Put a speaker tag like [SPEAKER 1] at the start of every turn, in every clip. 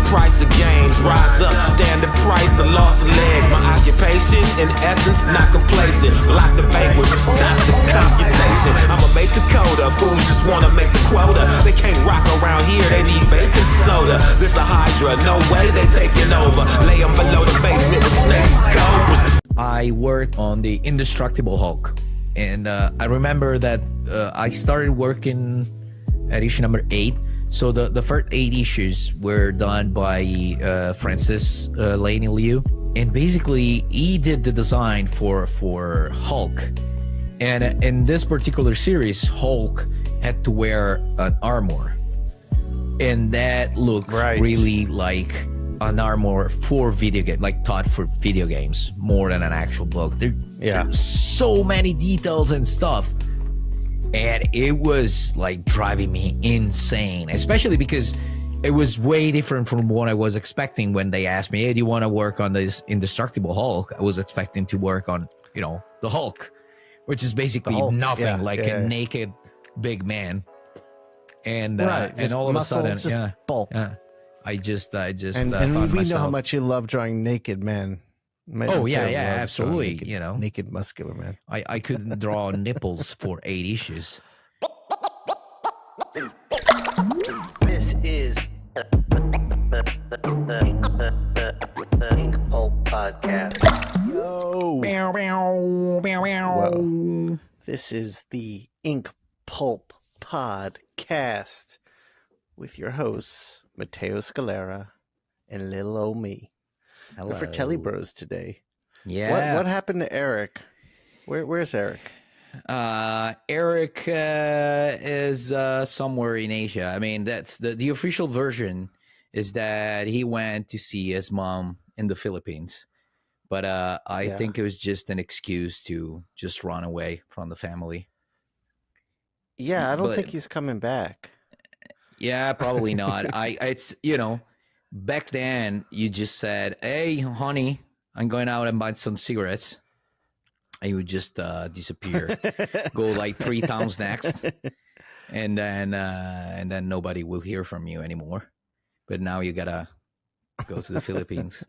[SPEAKER 1] price of games. Rise up, stand the price, the loss of legs. My occupation, in essence, not complacent. Block the banquet, stop the computation. I'ma make the coda, fools just wanna make the quota. They can't rock around here, they need baking soda. This a hydra, no way they taking over. Lay them below the basement with snakes and cobras.
[SPEAKER 2] I worked on the Indestructible Hulk, and I remember that I started working at issue number 8. So the first 8 issues were done by Francis Laney Liu, and basically he did the design for Hulk. And in this particular series, Hulk had to wear an armor, and that looked really like an armor for video game, like thought for video games more than an actual book. There's so many details and stuff. And it was like driving me insane, especially because it was way different from what I was expecting when they asked me, hey, do you want to work on this Indestructible Hulk? I was expecting to work on, the Hulk, which is basically nothing, a naked big man. And and all of a sudden,
[SPEAKER 3] bulk.
[SPEAKER 2] I just
[SPEAKER 3] and
[SPEAKER 2] found
[SPEAKER 3] we
[SPEAKER 2] myself.
[SPEAKER 3] know how much you love drawing naked men.
[SPEAKER 2] Absolutely.
[SPEAKER 3] Naked muscular man.
[SPEAKER 2] I couldn't draw nipples for 8 issues.
[SPEAKER 4] This is the Inkpulp Podcast.
[SPEAKER 3] Whoa. This is the Inkpulp Podcast with your hosts, Matteo Scalera and little old me.
[SPEAKER 2] Hello.
[SPEAKER 3] The Fratelli Bros today.
[SPEAKER 2] Yeah.
[SPEAKER 3] What happened to Eric? Where's Eric?
[SPEAKER 2] Eric is somewhere in Asia. I mean, that's the official version is that he went to see his mom in the Philippines. But I think it was just an excuse to just run away from the family.
[SPEAKER 3] Yeah, I don't think he's coming back.
[SPEAKER 2] Yeah, probably not. It's back then, you just said, hey, honey, I'm going out and buy some cigarettes. And you would just disappear, go like 3 towns next. And then nobody will hear from you anymore. But now you got to go to the Philippines.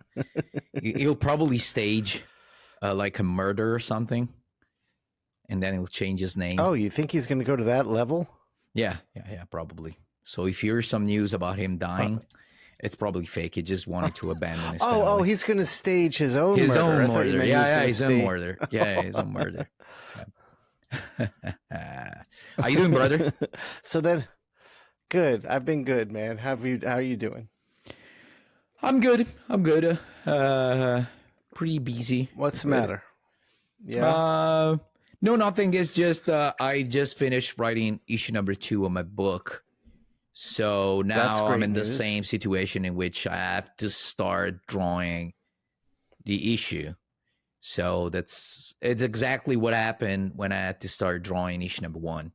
[SPEAKER 2] He'll probably stage like a murder or something. And then he'll change his name.
[SPEAKER 3] Oh, you think he's going to go to that level?
[SPEAKER 2] Yeah, probably. So if you hear some news about him dying... It's probably fake. He just wanted to abandon his family.
[SPEAKER 3] Oh, he's going to stage his own murder.
[SPEAKER 2] His own murder. His own murder. Yeah, his own murder. How you doing, brother?
[SPEAKER 3] So then, good. I've been good, man. How are you doing?
[SPEAKER 2] I'm good. Pretty busy.
[SPEAKER 3] What's the matter? Yeah.
[SPEAKER 2] No, nothing. It's just I just finished writing issue number 2 of my book. So now I'm in the same situation in which I have to start drawing the issue. So it's exactly what happened when I had to start drawing issue number 1,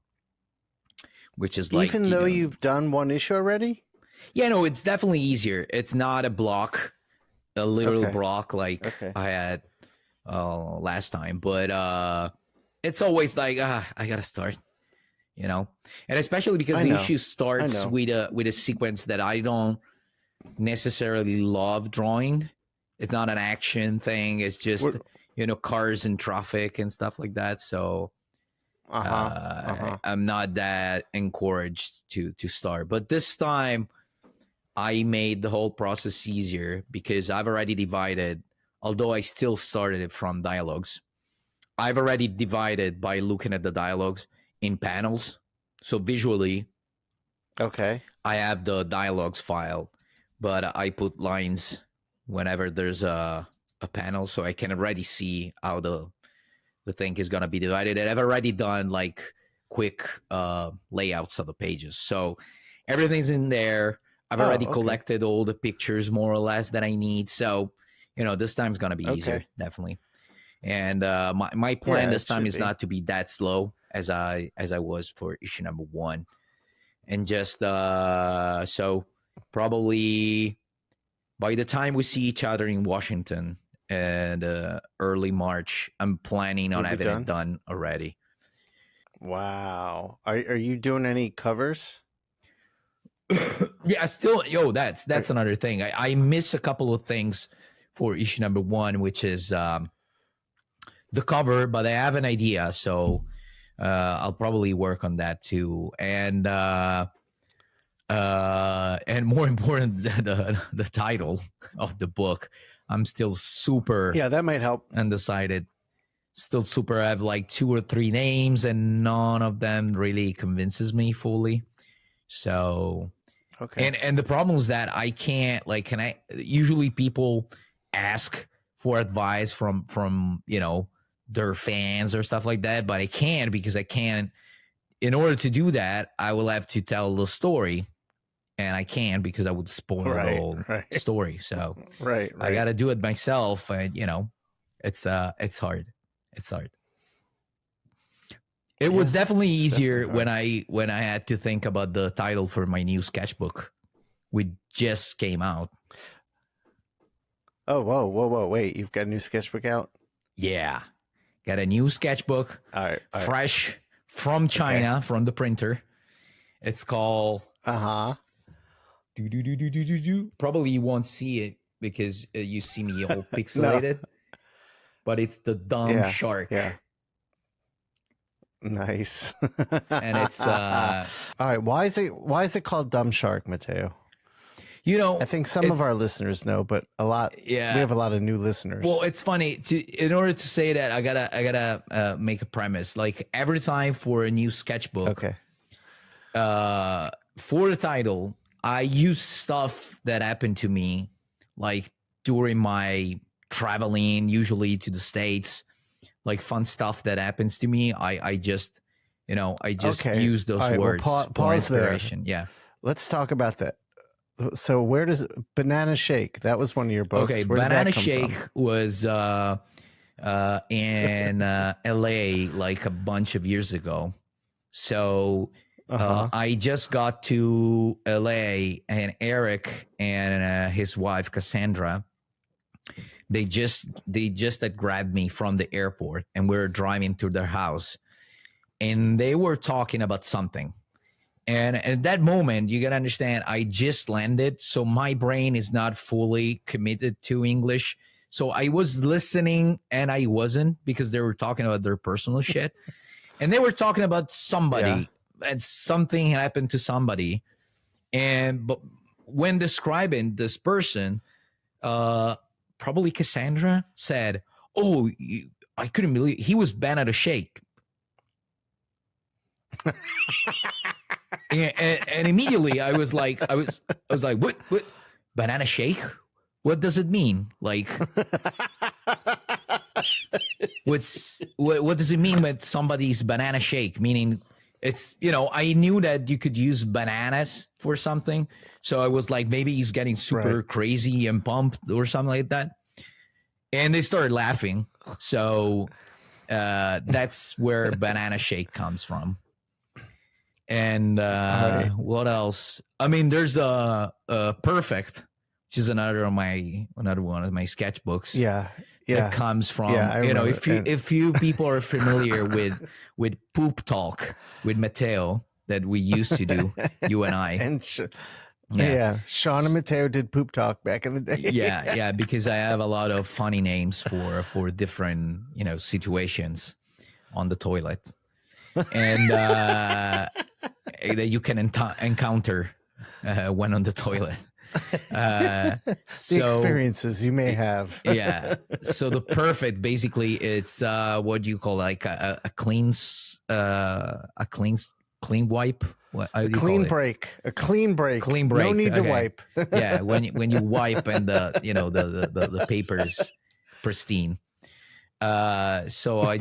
[SPEAKER 2] which is like,
[SPEAKER 3] even though you've done 1 issue already?
[SPEAKER 2] Yeah, no, it's definitely easier. It's not a literal block like I had last time, but it's always like I gotta start. And especially because the issue starts with a sequence that I don't necessarily love drawing. It's not an action thing. It's just cars and traffic and stuff like that. So I'm not that encouraged to start. But this time, I made the whole process easier because I've already divided. Although I still started it from dialogues, I've already divided by looking at the dialogues in panels. So visually, I have the dialogues file, but I put lines whenever there's a panel, so I can already see how the thing is gonna be divided. And I've already done like quick layouts of the pages, so everything's in there. I've already collected all the pictures more or less that I need. So this time's gonna be easier, definitely. And my plan this time is not to be that slow as I was for issue number 1, and just so probably by the time we see each other in Washington and early March, I'm planning on having it done already.
[SPEAKER 3] Wow, are you doing any covers?
[SPEAKER 2] Yeah, still, that's another thing. I miss a couple of things for issue number 1, which is the cover, but I have an idea, so I'll probably work on that too. And more important, the title of the book. I'm still super
[SPEAKER 3] that might help.
[SPEAKER 2] undecided. Still super. I have like 2 or 3 names, and none of them really convinces me fully. So,
[SPEAKER 3] Okay.
[SPEAKER 2] and the problem is that I can't, like, usually people ask for advice from their fans or stuff like that, but I can't, because I can't. In order to do that, I will have to tell the story, and I can't, because I would spoil the whole story. So
[SPEAKER 3] Right.
[SPEAKER 2] I got to do it myself, and it's hard. It's hard. It was definitely easier when I had to think about the title for my new sketchbook, which just came out.
[SPEAKER 3] Oh, whoa! Wait, you've got a new sketchbook out?
[SPEAKER 2] Yeah, got a new sketchbook,
[SPEAKER 3] All right.
[SPEAKER 2] fresh from China, from the printer. It's called. Probably you won't see it because you see me all pixelated, but it's the dumb shark.
[SPEAKER 3] Yeah. Nice.
[SPEAKER 2] And it's
[SPEAKER 3] all right. Why is it called Dumb Shark, Mateo? I think some of our listeners know, but we have a lot of new listeners.
[SPEAKER 2] Well, it's funny. In order to say that, I gotta make a premise. Like, every time for a new sketchbook, for the title, I use stuff that happened to me, like during my traveling, usually to the States, like fun stuff that happens to me. I just use those words for inspiration. There. Yeah.
[SPEAKER 3] Let's talk about that. So where does Banana Shake? That was one of your books.
[SPEAKER 2] Okay,
[SPEAKER 3] Where
[SPEAKER 2] Banana
[SPEAKER 3] did that come
[SPEAKER 2] Shake
[SPEAKER 3] from?
[SPEAKER 2] was in LA like a bunch of years ago. So I just got to LA, and Eric and his wife Cassandra, they just had grabbed me from the airport, and we were driving to their house, and they were talking about something. And at that moment, you gotta understand, I just landed, so my brain is not fully committed to English. So I was listening, and I wasn't, because they were talking about their personal shit, and they were talking about somebody, and something happened to somebody. But when describing this person, probably Cassandra said, "Oh, I couldn't believe he was Banana Shake." and immediately I was like, what Banana Shake? What does it mean? Like, what does it mean when somebody's Banana Shake? Meaning, it's, I knew that you could use bananas for something, so I was like, maybe he's getting super crazy and pumped or something like that. And they started laughing, so that's where Banana Shake comes from. And what else? I mean, there's a Perfect, which is another one of my sketchbooks.
[SPEAKER 3] Yeah.
[SPEAKER 2] That comes from if you people are familiar with Poop Talk with Mateo that we used to do, you and I.
[SPEAKER 3] And Shawn and Mateo did Poop Talk back in the day.
[SPEAKER 2] yeah, because I have a lot of funny names for different situations on the toilet, and that you can encounter when on the toilet.
[SPEAKER 3] The experiences you may have.
[SPEAKER 2] Yeah. So the Perfect, basically, it's what do you call, like a clean wipe. What,
[SPEAKER 3] a clean break. A clean break.
[SPEAKER 2] Clean break.
[SPEAKER 3] No need to wipe.
[SPEAKER 2] Yeah, when you wipe and the paper's pristine. So I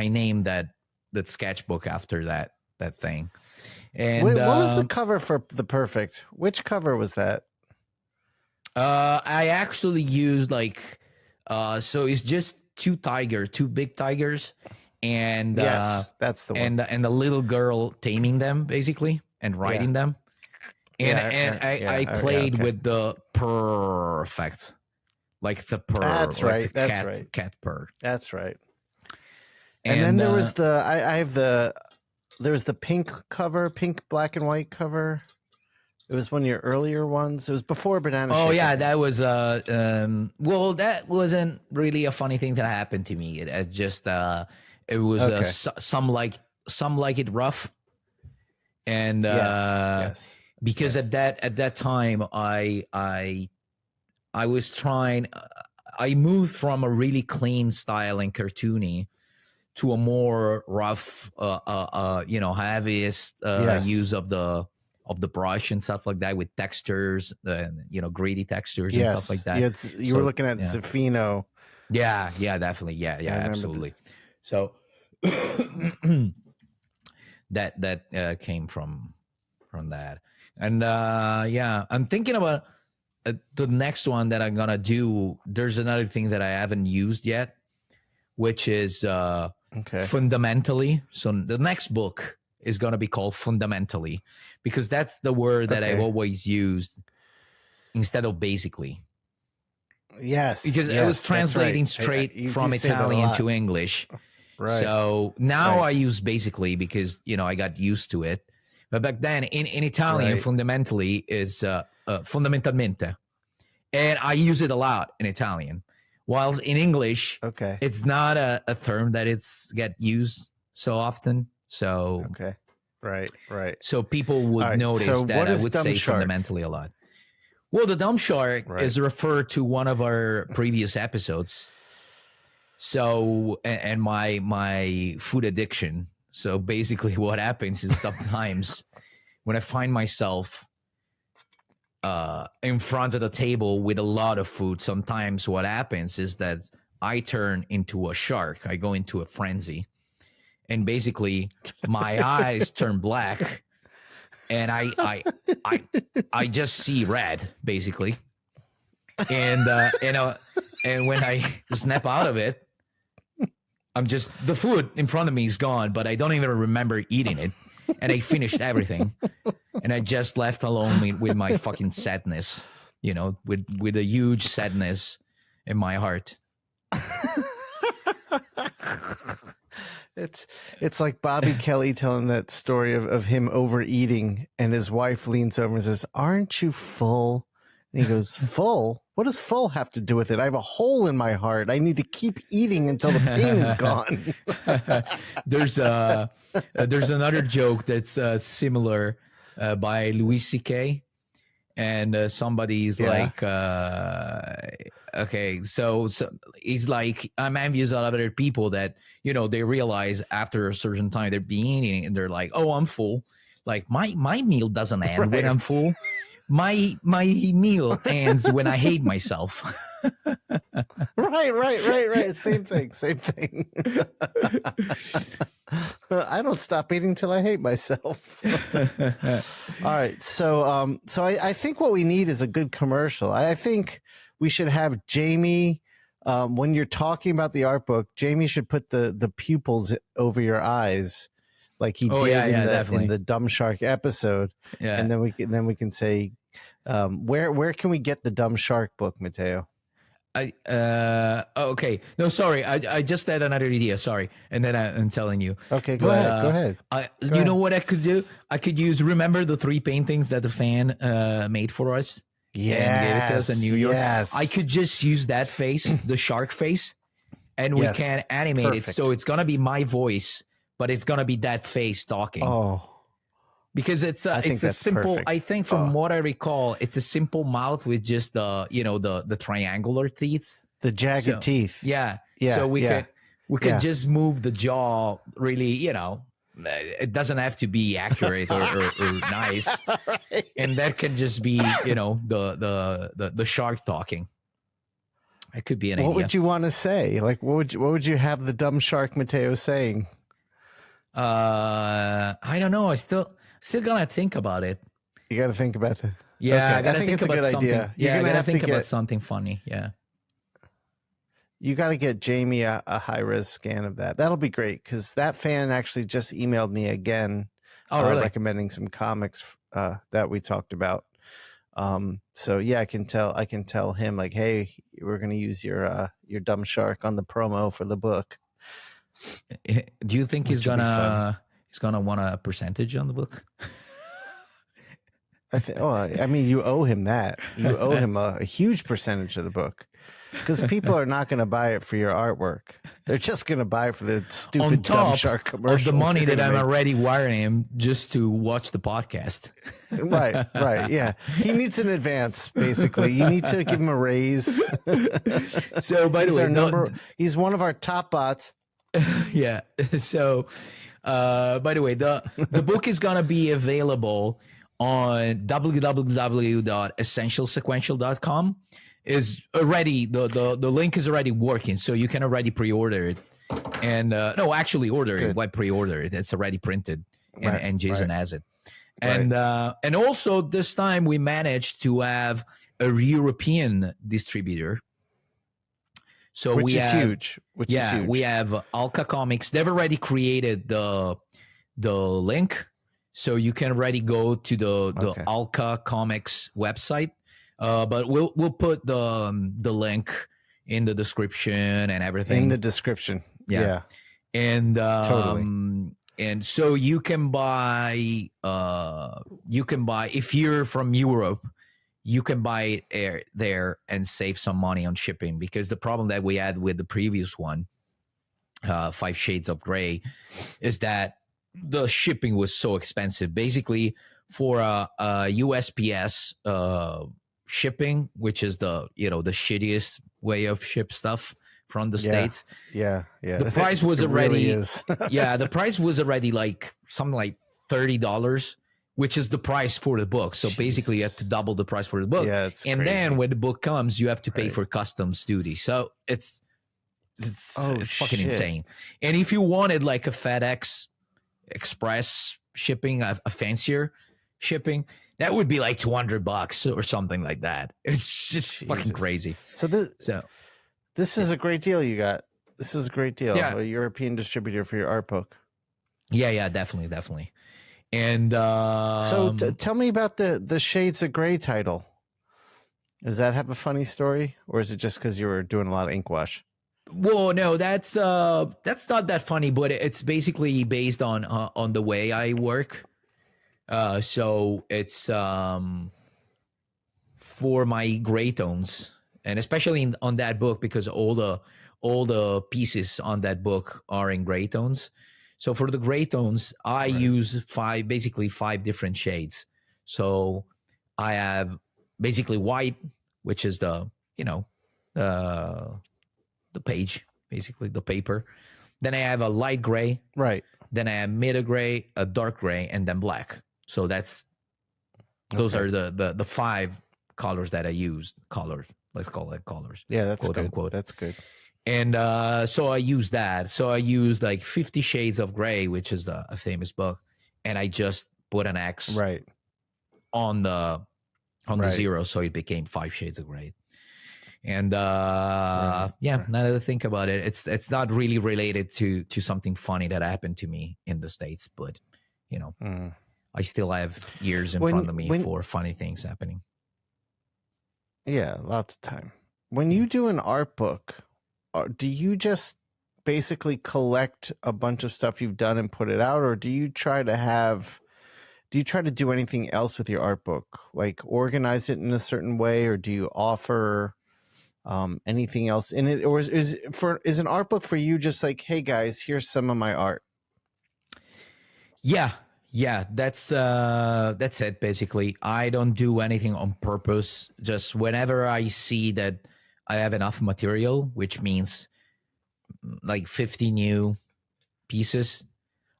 [SPEAKER 2] named that sketchbook after that thing. And
[SPEAKER 3] wait, what was the cover for the Perfect? Which cover was that?
[SPEAKER 2] I actually used so it's just two big tigers, and
[SPEAKER 3] yes, that's the one.
[SPEAKER 2] And the little girl taming them, basically, and riding them. And I played with the Perfect, like it's a purr.
[SPEAKER 3] That's right. That's
[SPEAKER 2] right. Cat purr.
[SPEAKER 3] That's right. And then there was I have the the pink cover, pink black and white cover. It was one of your earlier ones. It was before Banana Shake.
[SPEAKER 2] Oh yeah, that was well, that wasn't really a funny thing that happened to me. It just it was some like it rough, and because at that time I was trying. I moved from a really clean style and cartoony to a more rough, heaviest use of the brush and stuff like that, with textures, gritty textures and stuff like that.
[SPEAKER 3] Yeah, you were looking at Zafino.
[SPEAKER 2] Yeah, definitely. Yeah, absolutely. So that came from that, and I'm thinking about the next one that I'm gonna do. There's another thing that I haven't used yet, which is fundamentally. So the next book is gonna be called Fundamentally, because that's the word that I've always used instead of basically.
[SPEAKER 3] Yes,
[SPEAKER 2] because I was translating straight from Italian to English.
[SPEAKER 3] Right.
[SPEAKER 2] So now I use basically because I got used to it. But back then in Italian, fundamentally is fondamentalmente, and I use it a lot in Italian. Whilst in English, it's not a term that get used so often. So
[SPEAKER 3] right.
[SPEAKER 2] So people would notice that I would say fundamentally a lot. Well, the dumb shark is referred to one of our previous episodes. So, and my food addiction. So basically what happens is sometimes when I find myself in front of the table with a lot of food, sometimes what happens is that I turn into a shark. I go into a frenzy. And basically my eyes turn black and I just see red, basically. And and when I snap out of it, the food in front of me is gone, but I don't even remember eating it. And I finished everything. And I just left alone with my fucking sadness, with a huge sadness in my heart.
[SPEAKER 3] It's like Bobby Kelly telling that story of him overeating, and his wife leans over and says, "Aren't you full?" And he goes, "Full? What does full have to do with it? I have a hole in my heart. I need to keep eating until the pain is gone."
[SPEAKER 2] There's another joke that's similar by Louis C.K. And somebody's like, so he's like, I'm envious of other people that, they realize after a certain time they're being eating and they're like, oh, I'm full. Like my meal doesn't end when I'm full. My meal ends when I hate myself.
[SPEAKER 3] Right. Same thing. I don't stop eating till I hate myself. All right. So I think what we need is a good commercial. I think we should have Jamie, when you're talking about the art book, Jamie should put the pupils over your eyes like he did in the Dumb Shark episode. Yeah. And then we can say, where can we get the Dumb Shark book, Matteo?
[SPEAKER 2] Okay. No, sorry. I just had another idea. Sorry. And then I'm telling you.
[SPEAKER 3] Okay, go ahead.
[SPEAKER 2] You know what I could do? I could remember the 3 paintings that the fan made for us?
[SPEAKER 3] Yeah.
[SPEAKER 2] And gave it to us in New York.
[SPEAKER 3] Yes.
[SPEAKER 2] I could just use that face, the shark face, and we can animate it. So it's going to be my voice, but it's going to be that face talking.
[SPEAKER 3] Oh.
[SPEAKER 2] Because it's a simple, perfect. I think from what I recall, it's a simple mouth with just the triangular teeth.
[SPEAKER 3] The jagged teeth.
[SPEAKER 2] Yeah. So we could just move the jaw really, it doesn't have to be accurate or nice. Right. And that can just be, the shark talking. It could be an idea.
[SPEAKER 3] What would you want to say? Like, what would you have the dumb shark Matteo saying?
[SPEAKER 2] I don't know. I still gonna think about it.
[SPEAKER 3] You got to think about that.
[SPEAKER 2] Yeah,
[SPEAKER 3] okay. I think it's a good idea.
[SPEAKER 2] Yeah, I gotta think about something funny. Yeah.
[SPEAKER 3] You got to get Jamie a high-res scan of that. That'll be great, because that fan actually just emailed me again,
[SPEAKER 2] really?
[SPEAKER 3] Recommending some comics that we talked about. So yeah, I can tell him like, hey, we're gonna use your Dumb Shark on the promo for the book.
[SPEAKER 2] Do you think he's gonna he's gonna want a percentage on the book.
[SPEAKER 3] I mean, you owe him that. You owe him a huge percentage of the book, because people are not going to buy it for your artwork. They're just going to buy it for the stupid dumb shark commercial.
[SPEAKER 2] Of the money that I'm already wiring him just to watch the podcast.
[SPEAKER 3] Right. Yeah. He needs an advance, basically. You need to give him a raise.
[SPEAKER 2] So, by the way,
[SPEAKER 3] he's one of our top bots.
[SPEAKER 2] Yeah. So, by the way, the book is going to be available on www.essentialsequential.com. Is already the link is already working, so you can already pre-order it. And no, actually order it. Why pre-order it? It's already printed, and Jason has it. And and also this time we managed to have a European distributor. So
[SPEAKER 3] which is huge.
[SPEAKER 2] We have Alka Comics. They've already created the link, so you can already go to the Alka Comics website. But we'll put the link in the description and everything.
[SPEAKER 3] In the description, yeah.
[SPEAKER 2] And
[SPEAKER 3] totally.
[SPEAKER 2] And so you can buy if you're from Europe, you can buy it there and save some money on shipping, because the problem that we had with the previous one, 5 Shades of Grey, is that the shipping was so expensive. Basically, for a USPS shipping, which is the shittiest way of ship stuff from the States.
[SPEAKER 3] Yeah.
[SPEAKER 2] The price was already
[SPEAKER 3] really is.
[SPEAKER 2] the price was already like something like $30, which is the price for the book. So basically you have to double the price for the book.
[SPEAKER 3] Yeah, it's
[SPEAKER 2] and
[SPEAKER 3] crazy.
[SPEAKER 2] then when the book comes, you have to pay for customs duty. So it's fucking insane. And if you wanted like a FedEx Express shipping, a fancier shipping, that would be like $200 or something like that. It's just fucking crazy.
[SPEAKER 3] So this is a great deal you got. This is a great deal.
[SPEAKER 2] Yeah.
[SPEAKER 3] A European distributor for your art book.
[SPEAKER 2] Yeah, definitely. And
[SPEAKER 3] so tell me about the Shades of Grey title. Does that have a funny story, or is it just because you were doing a lot of ink wash?
[SPEAKER 2] Well, no, that's not that funny, but it's basically based on the way I work. So it's for my gray tones, and especially on that book, because all the pieces on that book are in gray tones. So for the gray tones, I use 5 different shades. So I have basically white, which is the page, basically the paper. Then I have a light gray.
[SPEAKER 3] Right.
[SPEAKER 2] Then I have mid gray, a dark gray, and then black. So those are the 5 colors that I used. Colors, let's call it colors.
[SPEAKER 3] Yeah, that's
[SPEAKER 2] quote
[SPEAKER 3] good.
[SPEAKER 2] Unquote.
[SPEAKER 3] That's good.
[SPEAKER 2] And so I used that. So I used like 50 Shades of Grey, which is a famous book, and I just put an X on the zero, so it became 5 Shades of Grey. And now that I think about it, it's not really related to something funny that happened to me in the States, but I still have years in front of me for funny things happening.
[SPEAKER 3] Yeah, lots of time. When you do an art book, do you just basically collect a bunch of stuff you've done and put it out, or do you try to do anything else with your art book, like organize it in a certain way, or do you offer anything else in it, or is an art book for you just like, hey guys, here's some of my art? Yeah, that's it basically. I don't do anything on purpose. Just whenever I see that I have enough material, which means like 50 new pieces,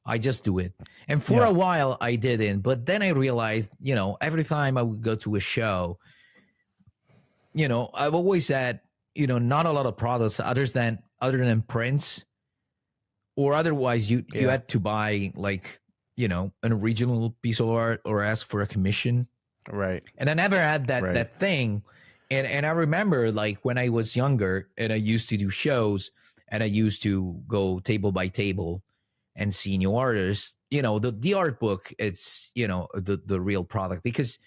[SPEAKER 3] I just do it. And for a while I didn't, but then I realized, every time I would go to a show, I've always had, not a lot of products other than prints, or otherwise you had to buy like, an original piece of art or ask for a commission. Right. And I never had that thing. And I remember like when I was younger and I used to do shows and I used to go table by table and see new artists, the art book, it's, the real product, because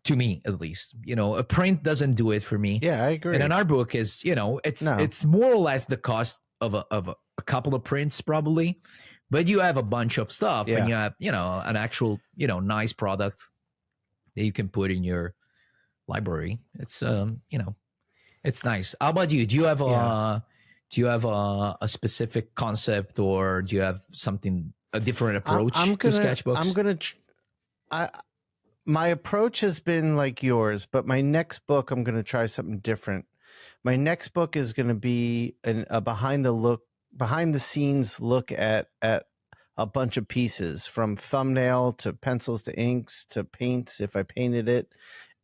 [SPEAKER 3] to me, at least, a print doesn't do it for me. Yeah, I agree. And an art book is, it's more or less the cost of a couple of prints probably,
[SPEAKER 2] But you have a bunch of stuff,
[SPEAKER 3] Yeah.
[SPEAKER 2] and you have, an actual, nice product that you can put in your library. It's, it's nice. How about you? Do you have a specific concept, or do you have a different approach to sketchbooks?
[SPEAKER 3] My approach has been like yours, but my next book, I'm going to try something different. My next book is going to be a behind the scenes look at a bunch of pieces, from thumbnail to pencils to inks to paints if I painted it.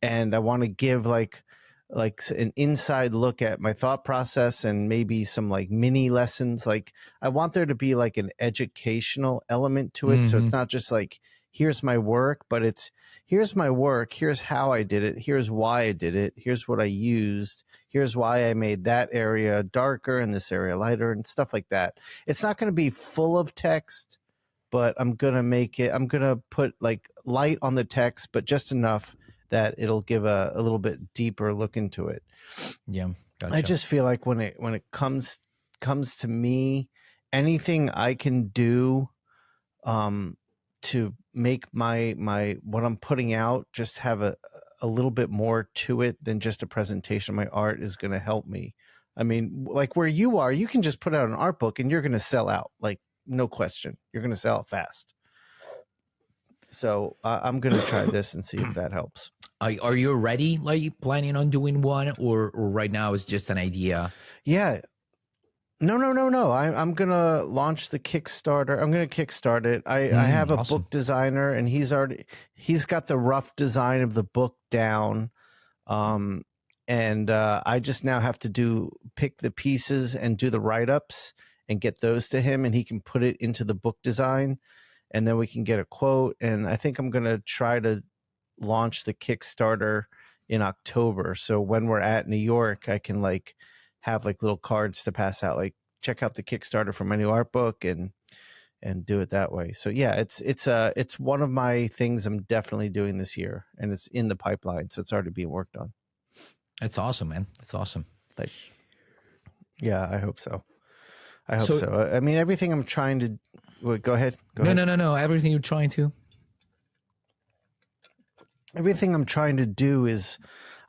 [SPEAKER 3] And I want to give like an inside look at my thought process, and maybe some like mini lessons. Like, I want there to be like an educational element to it. So it's not just like, here's my work, but it's, here's my work, here's how I did it, here's why I did it, here's what I used, here's why I made that area darker and this area lighter, and stuff like that. It's not going to be full of text, but I'm going to put like light on the text, but just enough that it'll give a little bit deeper look into it.
[SPEAKER 2] Yeah. Gotcha.
[SPEAKER 3] I just feel like when it comes to me, anything I can do to make my what I'm putting out just have a little bit more to it than just a presentation of my art is going to help me. I mean, like where you are, you can just put out an art book and you're going to sell out, like no question. You're going to sell it fast. So I'm going to try this and see if that helps.
[SPEAKER 2] Are you ready? Like, planning on doing one, or right now it's just an idea?
[SPEAKER 3] Yeah. No. I'm going to launch the Kickstarter. I'm going to kickstart it. I have a
[SPEAKER 2] awesome.
[SPEAKER 3] book designer, and he's got the rough design of the book down. And I just now have to pick the pieces and do the write-ups and get those to him, and he can put it into the book design, and then we can get a quote. And I think I'm going to try to launch the Kickstarter in October. So when we're at New York, I can like have like little cards to pass out, like check out the Kickstarter for my new art book, and do it that way. So yeah, it's one of my things I'm definitely doing this year, and it's in the pipeline. So it's already being worked on.
[SPEAKER 2] That's awesome, man. That's awesome.
[SPEAKER 3] Like, yeah, I hope so. I hope so. I mean, everything I'm trying to, go ahead.
[SPEAKER 2] No. Everything you're trying to.
[SPEAKER 3] Everything I'm trying to do is,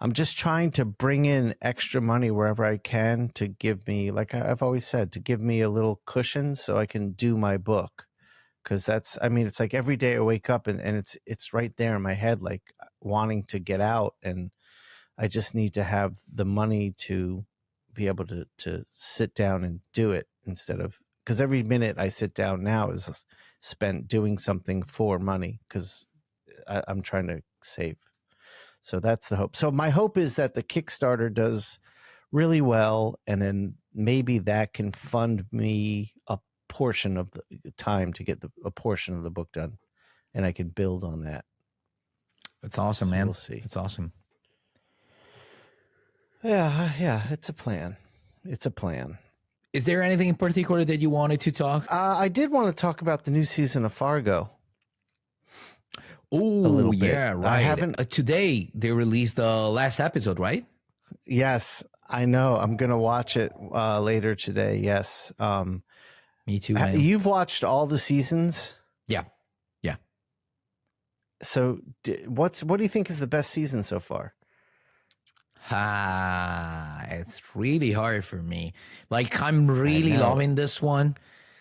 [SPEAKER 3] I'm just trying to bring in extra money wherever I can to give me, like I've always said, to give me a little cushion so I can do my book. Cause it's like every day I wake up and it's right there in my head, like wanting to get out, and I just need to have the money to be able to sit down and do it, instead of, because every minute I sit down now is spent doing something for money, because I'm trying to save. So that's the hope. So my hope is that the Kickstarter does really well, and then maybe that can fund me a portion of the time to get a portion of the book done, and I can build on that.
[SPEAKER 2] That's awesome,
[SPEAKER 3] So
[SPEAKER 2] man.
[SPEAKER 3] we'll see.
[SPEAKER 2] It's awesome.
[SPEAKER 3] Yeah, it's a plan. It's a plan.
[SPEAKER 2] Is there anything in particular that you wanted to talk?
[SPEAKER 3] I did want to talk about the new season of Fargo.
[SPEAKER 2] Oh,
[SPEAKER 3] little bit.
[SPEAKER 2] yeah, right.
[SPEAKER 3] I haven't.
[SPEAKER 2] Today they released the last episode, right?
[SPEAKER 3] Yes, I know. I'm gonna watch it later today. Yes.
[SPEAKER 2] Me too, man.
[SPEAKER 3] You've watched all the seasons.
[SPEAKER 2] Yeah.
[SPEAKER 3] So, what do you think is the best season so far?
[SPEAKER 2] It's really hard for me. Like, I'm really loving this one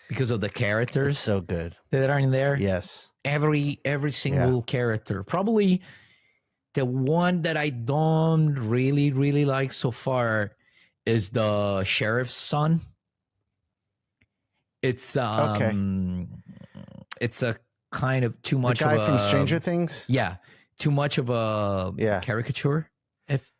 [SPEAKER 2] because of the characters
[SPEAKER 3] It's so good.
[SPEAKER 2] that are in there.
[SPEAKER 3] Yes.
[SPEAKER 2] Every single character. Probably the one that I don't really like so far is the sheriff's son. It's it's a kind of too much
[SPEAKER 3] The guy
[SPEAKER 2] of a
[SPEAKER 3] from Stranger Things.
[SPEAKER 2] Yeah, too much of a caricature, if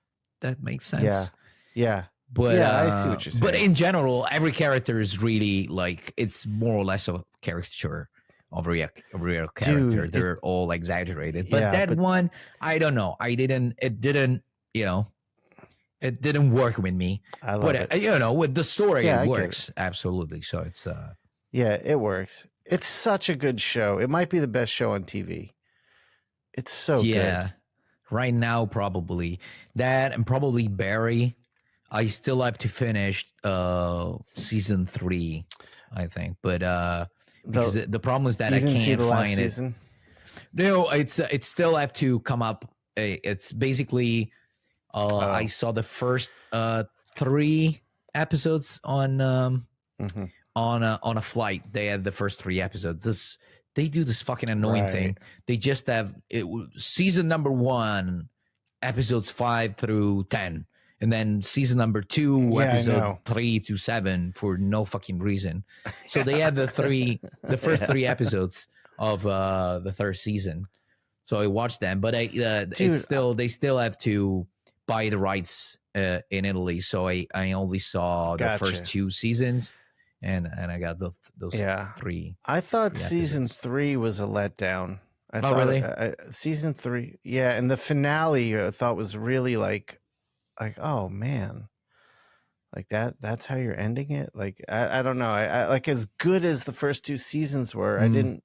[SPEAKER 2] that makes sense.
[SPEAKER 3] Yeah.
[SPEAKER 2] But
[SPEAKER 3] I see what you're saying.
[SPEAKER 2] But in general, every character is really like, it's more or less a caricature of a real character.
[SPEAKER 3] Dude,
[SPEAKER 2] They're all exaggerated. But one, I don't know. It didn't work with me.
[SPEAKER 3] I love it.
[SPEAKER 2] With the story,
[SPEAKER 3] Yeah, I
[SPEAKER 2] it
[SPEAKER 3] get
[SPEAKER 2] works. Absolutely. So it's
[SPEAKER 3] Yeah, it works. It's such a good show. It might be the best show on TV. It's so good.
[SPEAKER 2] Right now, probably that, and probably Barry. I still have to finish season 3, I think. But because the problem is that
[SPEAKER 3] You
[SPEAKER 2] I
[SPEAKER 3] didn't see
[SPEAKER 2] can't
[SPEAKER 3] the last
[SPEAKER 2] find it.
[SPEAKER 3] season?
[SPEAKER 2] No, it's still have to come up. It's basically I saw the first 3 episodes on a flight. They had the first 3 episodes. They do this fucking annoying thing. They just have season number 1, episodes 5 through 10, and then season number 2, episodes 3 to 7 for no fucking reason. So they had the first 3 episodes of the 3rd season. So I watched them, but they still have to buy the rights in Italy. So I only saw the first 2 seasons. And I got those 3.
[SPEAKER 3] I thought
[SPEAKER 2] 3
[SPEAKER 3] season
[SPEAKER 2] episodes.
[SPEAKER 3] 3 was a letdown. I thought,
[SPEAKER 2] really?
[SPEAKER 3] Season 3, yeah, and the finale I thought was really like, oh man, like that's how you're ending it. Like I don't know. I like, as good as the first 2 seasons were, the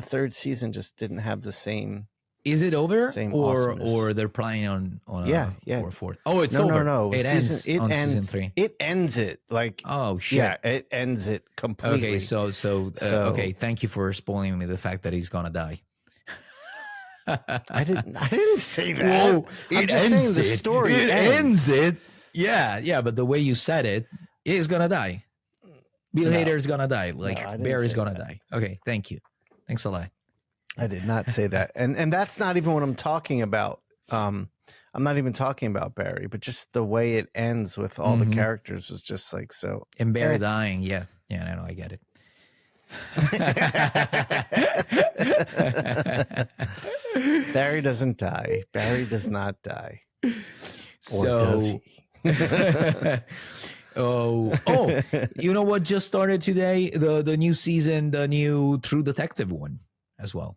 [SPEAKER 3] 3rd season just didn't have the same.
[SPEAKER 2] Is it over,
[SPEAKER 3] awesomeness.
[SPEAKER 2] or they're planning on a 4th? Oh, it's
[SPEAKER 3] no,
[SPEAKER 2] over.
[SPEAKER 3] No,
[SPEAKER 2] it ends on season 3.
[SPEAKER 3] It ends it like,
[SPEAKER 2] oh shit.
[SPEAKER 3] Yeah, it ends it completely.
[SPEAKER 2] Okay, so okay, thank you for spoiling me the fact that he's gonna die.
[SPEAKER 3] I didn't say that.
[SPEAKER 2] Whoa,
[SPEAKER 3] I'm just saying the story
[SPEAKER 2] ends it. Yeah, but the way you said it, he's gonna die. Bill Hader's gonna die. Like Barry's gonna die. Okay, thank you. Thanks a lot.
[SPEAKER 3] I did not say that. And that's not even what I'm talking about. I'm not even talking about Barry, but just the way it ends with all the characters was just like so.
[SPEAKER 2] And Barry dying, yeah, I know, I get
[SPEAKER 3] it. Barry doesn't die. Barry does not die. Or does he?
[SPEAKER 2] Oh, you know what just started today? The new season, the new True Detective one as well.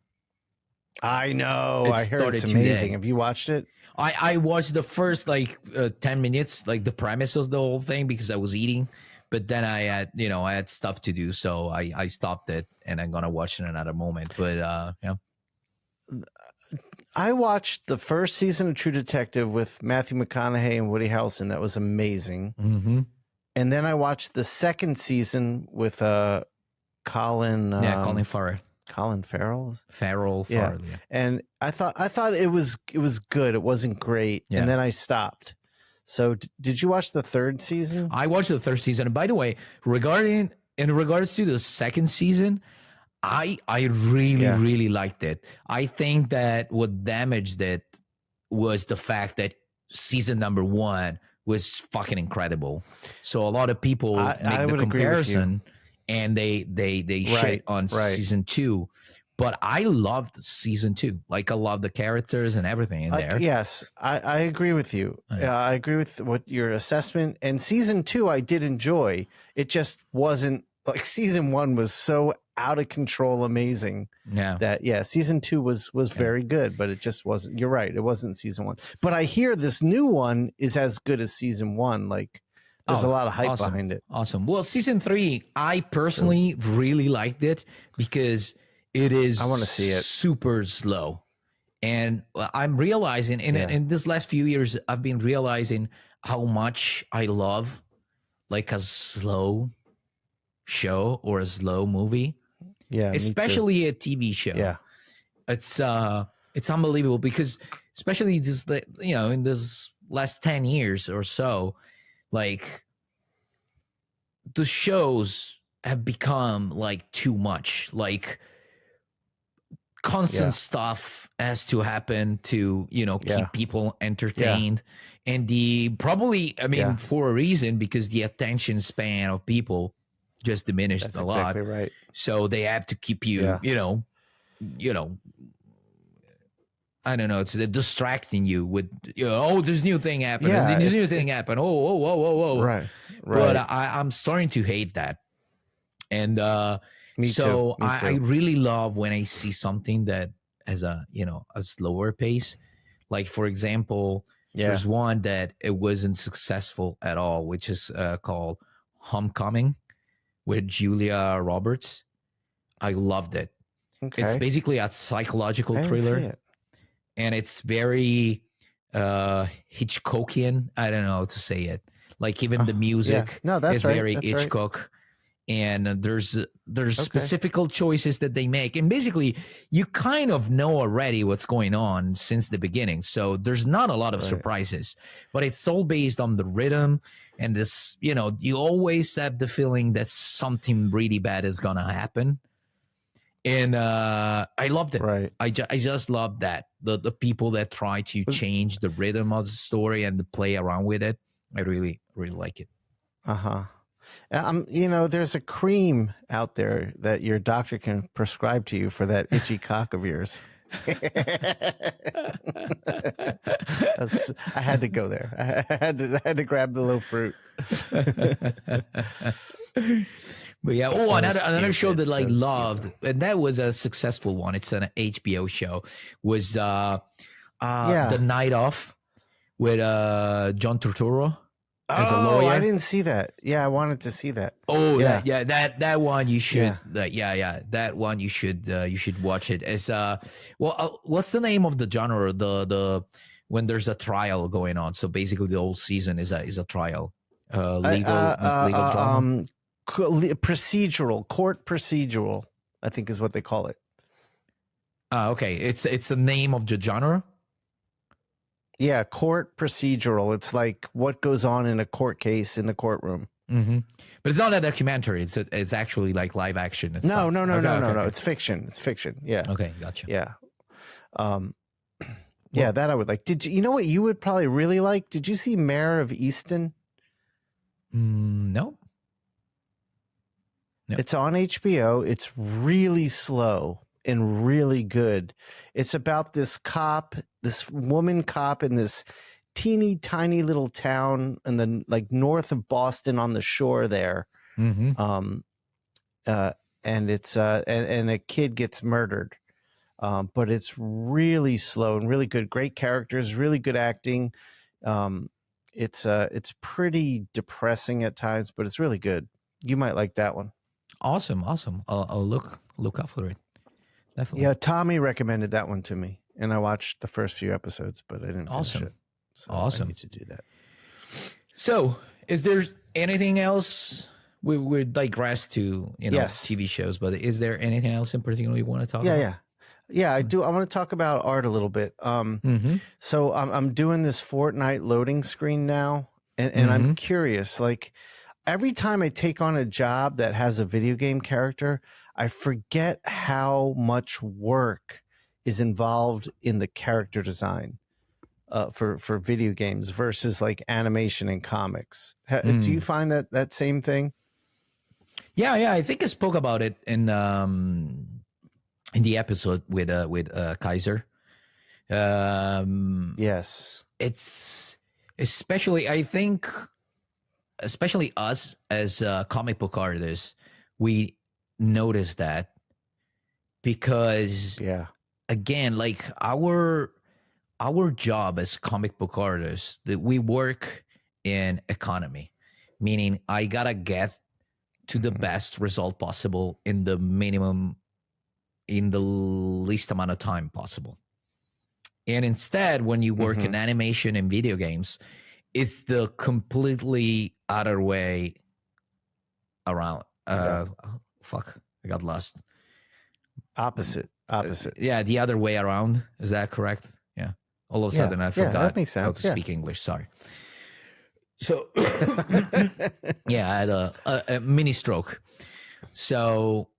[SPEAKER 3] I know. I heard it's amazing. Today. Have you watched it?
[SPEAKER 2] I watched the first 10 minutes, like the premise of the whole thing, because I was eating. But then I had stuff to do, so I stopped it, and I'm gonna watch it in another moment. But yeah.
[SPEAKER 3] I watched the first season of True Detective with Matthew McConaughey and Woody Harrelson. That was amazing.
[SPEAKER 2] Mm-hmm.
[SPEAKER 3] And then I watched the second season with Colin.
[SPEAKER 2] Colin Farrell.
[SPEAKER 3] Colin Farrell.
[SPEAKER 2] Farrell.
[SPEAKER 3] Yeah. And I thought it was good. It wasn't great. Yeah. And then I stopped. So did you watch the 3rd season?
[SPEAKER 2] I watched the 3rd season. And by the way, in regards to the 2nd season, I really liked it. I think that what damaged it was the fact that season number 1 was fucking incredible. So a lot of people make the comparison and they shit on season 2. But I loved season 2. Like, I love the characters and everything in there.
[SPEAKER 3] Yes, I agree with you. I agree with what your assessment. And season 2, I did enjoy. It just wasn't like season 1 was so out of control, amazing.
[SPEAKER 2] Yeah.
[SPEAKER 3] That season 2 was very good, but it just wasn't. You're right. It wasn't season 1. But I hear this new one is as good as season 1. Like, there's a lot of hype behind it.
[SPEAKER 2] Awesome. Well, season 3, I personally really liked it because it is,
[SPEAKER 3] I want to see it,
[SPEAKER 2] super slow. And I'm realizing in this last few years, I've been realizing how much I love like a slow show or a slow movie.
[SPEAKER 3] Yeah.
[SPEAKER 2] Especially a TV show.
[SPEAKER 3] Yeah.
[SPEAKER 2] It's unbelievable because especially just in this last 10 years or so, like the shows have become like too much. Like constant stuff has to happen to keep people entertained, and for a reason, because the attention span of people just diminished a lot.
[SPEAKER 3] Exactly right.
[SPEAKER 2] So they have to keep you I don't know, it's distracting you with this new thing happened, this new thing happened, right. But I'm starting to hate that. And Me too. I really love when I see something that has a slower pace. Like, for example, there's one that it wasn't successful at all, which is called Homecoming with Julia Roberts. I loved it. Okay. It's basically a psychological thriller, and it's very Hitchcockian. I don't know how to say it. Like, even the music is very Hitchcock. Right. and there's
[SPEAKER 3] Okay.
[SPEAKER 2] specific choices that they make, and basically you kind of know already what's going on since the beginning, so there's not a lot of
[SPEAKER 3] Right.
[SPEAKER 2] surprises, but it's all based on the rhythm, and this, you know, you always have the feeling that something really bad is gonna happen. And I loved it.
[SPEAKER 3] Right.
[SPEAKER 2] I just loved that the people that try to change the rhythm of the story and to play around with it. I really like it.
[SPEAKER 3] You know, there's a cream out there that your doctor can prescribe to you for that itchy cock of yours. I had to go there. I had to grab the little fruit.
[SPEAKER 2] But yeah,
[SPEAKER 3] So
[SPEAKER 2] another show
[SPEAKER 3] stupid,
[SPEAKER 2] that I
[SPEAKER 3] so
[SPEAKER 2] loved,
[SPEAKER 3] stupid.
[SPEAKER 2] and that was a successful one. It's an HBO show. Was The Night Off with John Turturro as a lawyer.
[SPEAKER 3] I didn't see that. Yeah, I wanted to see that.
[SPEAKER 2] Oh
[SPEAKER 3] Yeah.
[SPEAKER 2] that one you should.
[SPEAKER 3] Yeah.
[SPEAKER 2] That one you should watch it. As what's the name of the genre? The when there's a trial going on. So basically, the whole season is a trial. Legal drama.
[SPEAKER 3] Procedural, court procedural, I think is what they call it.
[SPEAKER 2] Okay, it's the name of the genre.
[SPEAKER 3] Yeah, court procedural. It's like what goes on in a court case in the courtroom.
[SPEAKER 2] Mm-hmm. But it's not a documentary. It's actually like live action. And
[SPEAKER 3] No.
[SPEAKER 2] stuff. Okay.
[SPEAKER 3] It's fiction. It's fiction. Yeah.
[SPEAKER 2] Okay, gotcha.
[SPEAKER 3] Yeah. Yeah, that I would like. You know what you would probably really like? Did you see Mayor of Easton?
[SPEAKER 2] No. Yep.
[SPEAKER 3] It's on HBO. It's really slow and really good. It's about this woman cop in this teeny tiny little town in the like north of Boston on the shore there.
[SPEAKER 2] Mm-hmm.
[SPEAKER 3] And it's and a kid gets murdered. But it's really slow and really good. Great characters, really good acting. It's pretty depressing at times, but it's really good. You might like that one.
[SPEAKER 2] Awesome. I'll look out for it. Definitely.
[SPEAKER 3] Yeah, Tommy recommended that one to me, and I watched the first few episodes, but I didn't finish it. So
[SPEAKER 2] Awesome.
[SPEAKER 3] I need to do that.
[SPEAKER 2] So, is there anything else? We digress to
[SPEAKER 3] Yes.
[SPEAKER 2] TV shows, but is there anything else in particular you want to talk about?
[SPEAKER 3] Yeah, I do. I want to talk about art a little bit. So I'm doing this Fortnite loading screen now, and I'm curious. Like every time I take on a job that has a video game character, I forget how much work is involved in the character design for video games versus like animation and comics. Do you find that same thing?
[SPEAKER 2] Yeah. I think I spoke about it in the episode with Kaiser.
[SPEAKER 3] Yes.
[SPEAKER 2] It's especially, I think, especially us as comic book artists, we notice that because again, like our job as comic book artists, that we work in economy, meaning I gotta get to the best result possible in the least amount of time possible. And instead, when you work in animation and video games, it's the completely other way around. Fuck, I got lost.
[SPEAKER 3] Opposite.
[SPEAKER 2] Yeah, the other way around. Is that correct? Yeah. All of a sudden, I forgot
[SPEAKER 3] that makes sense.
[SPEAKER 2] how to speak English. Sorry. So, yeah, I had a mini stroke. So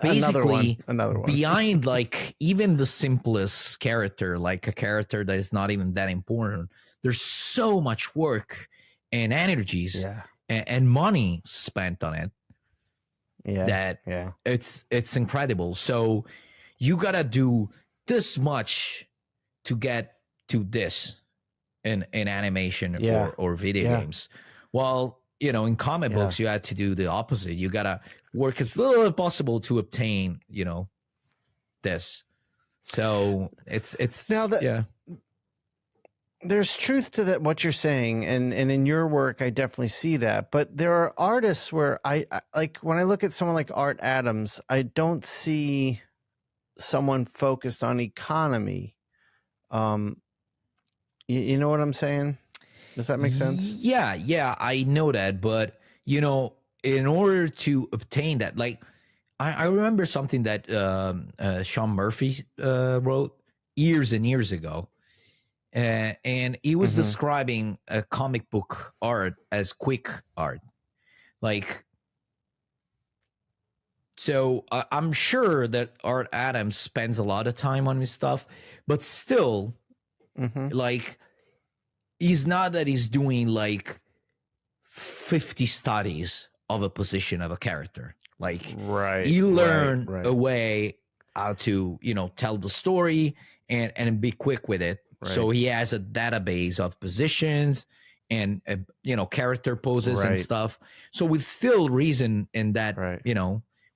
[SPEAKER 2] basically,
[SPEAKER 3] another one.
[SPEAKER 2] Behind like even the simplest character, like a character that is not even that important, there's so much work and energies and money spent on it. It's incredible. So you gotta do this much to get to this in animation or video games. Well, in comic books, you had to do the opposite. You gotta work as little as possible to obtain, this. So it's
[SPEAKER 3] now that there's truth to that what you're saying, and in your work I definitely see that. But there are artists where I like when I look at someone like Art Adams, I don't see someone focused on economy. You know what I'm saying? Does that make sense?
[SPEAKER 2] Yeah, I know that, but in order to obtain that, like I remember something that Sean Murphy wrote years and years ago, and he was describing a comic book art as quick art, like. So I'm sure that Art Adams spends a lot of time on his stuff, but still, like, he's not that he's doing like 50 studies of a position of a character. Like, he learned a way how to, tell the story and be quick with it. Right. So he has a database of positions and, character poses and stuff. So with still reason in that,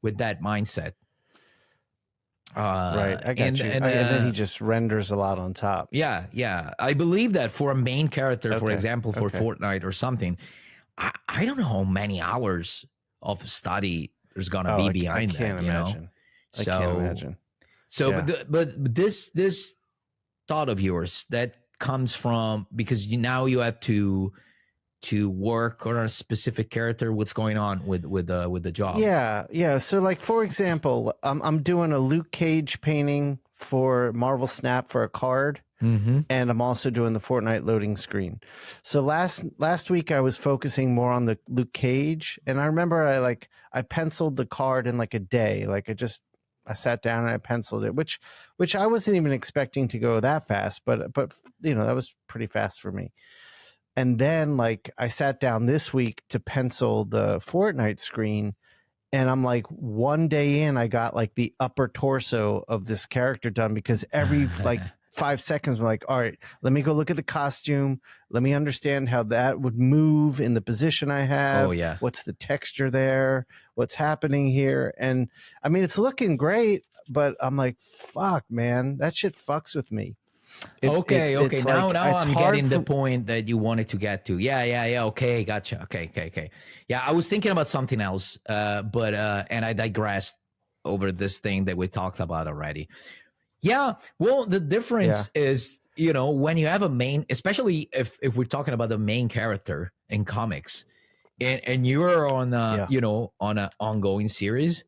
[SPEAKER 2] with that mindset.
[SPEAKER 3] I got you. And then he just renders a lot on top.
[SPEAKER 2] Yeah. I believe that for a main character, for example, for Fortnite or something, I don't know how many hours of study there's gonna be behind that. I can't imagine. So, yeah. but this thought of yours that comes from because now you have to work on a specific character. What's going on with the job? Yeah. So, like, for example, I'm doing a Luke Cage painting for Marvel Snap for a card, and I'm also doing the Fortnite loading screen. So last week I was focusing more on the Luke Cage, and I remember I penciled the card in like a day. Like I sat down and I penciled it, which I wasn't even expecting to go that fast, but that was pretty fast for me. And then I sat down this week to pencil the Fortnite screen, and I'm like, one day in, I got like the upper torso of this character done because every 5 seconds, we're like, all right, let me go look at the costume. Let me understand how that would move in the position I have. Oh, yeah. What's the texture there? What's happening here? And I mean, it's looking great, but I'm like, fuck, man, that shit fucks with me. Okay. Now I'm getting the point that you wanted to get to. Yeah. Okay, gotcha. Okay. Yeah, I was thinking about something else, but and I digressed over this thing that we talked about already. Yeah, well, the difference is, when you have a main, especially if we're talking about the main character in comics, and you're on on an ongoing series,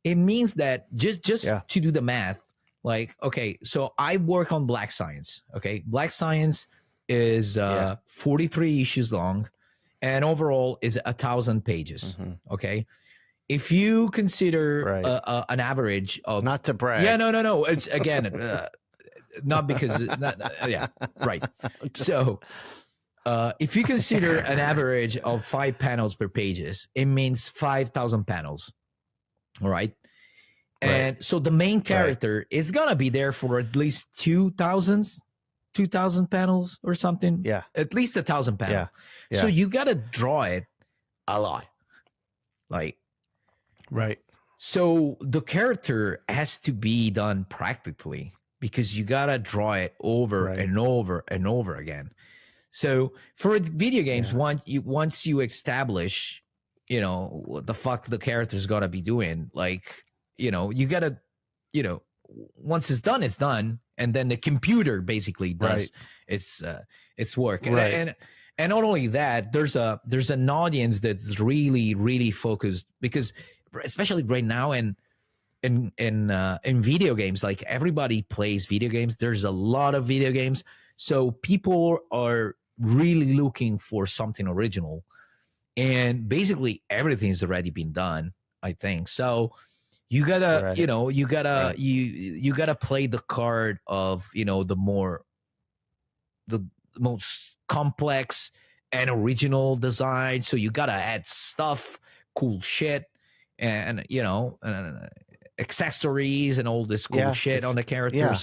[SPEAKER 2] it means that just to do the math. Like, okay, so I work on Black Science. Okay, Black Science is 43 issues long, and overall is 1,000 pages. Okay, if you consider an average of
[SPEAKER 3] not to brag,
[SPEAKER 2] no, it's again not because right. So if you consider an average of 5 panels per pages, it means 5,000 panels. All right. And so the main character is going to be there for at least 2,000 panels or something. Yeah. At least 1,000 panels. Yeah. So you got to draw it a lot. So the character has to be done practically because you got to draw it over and over and over again. So for video games, once you establish, what the fuck the character's going to be doing, you gotta, once it's done, and then the computer basically does its work. And not only that, there's an audience that's really, really focused because especially right now in video games, like everybody plays video games. There's a lot of video games, so people are really looking for something original, and basically everything's already been done, I think. So you gotta, you gotta play the card of, the most complex and original design. So you gotta add stuff, cool shit, and accessories and all this cool shit on the character. Yeah.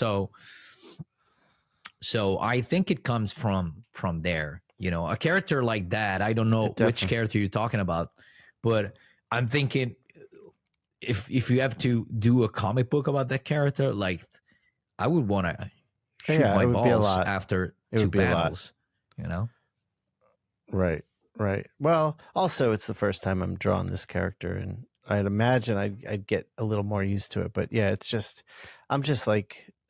[SPEAKER 2] So I think it comes from there. A character like that. I don't know which character you're talking about, but I'm thinking, if you have to do a comic book about that character, I would want to shoot my balls after 2 panels,
[SPEAKER 3] Right. Well, also it's the first time I'm drawing this character, and I'd imagine I'd get a little more used to it. But yeah, I'm just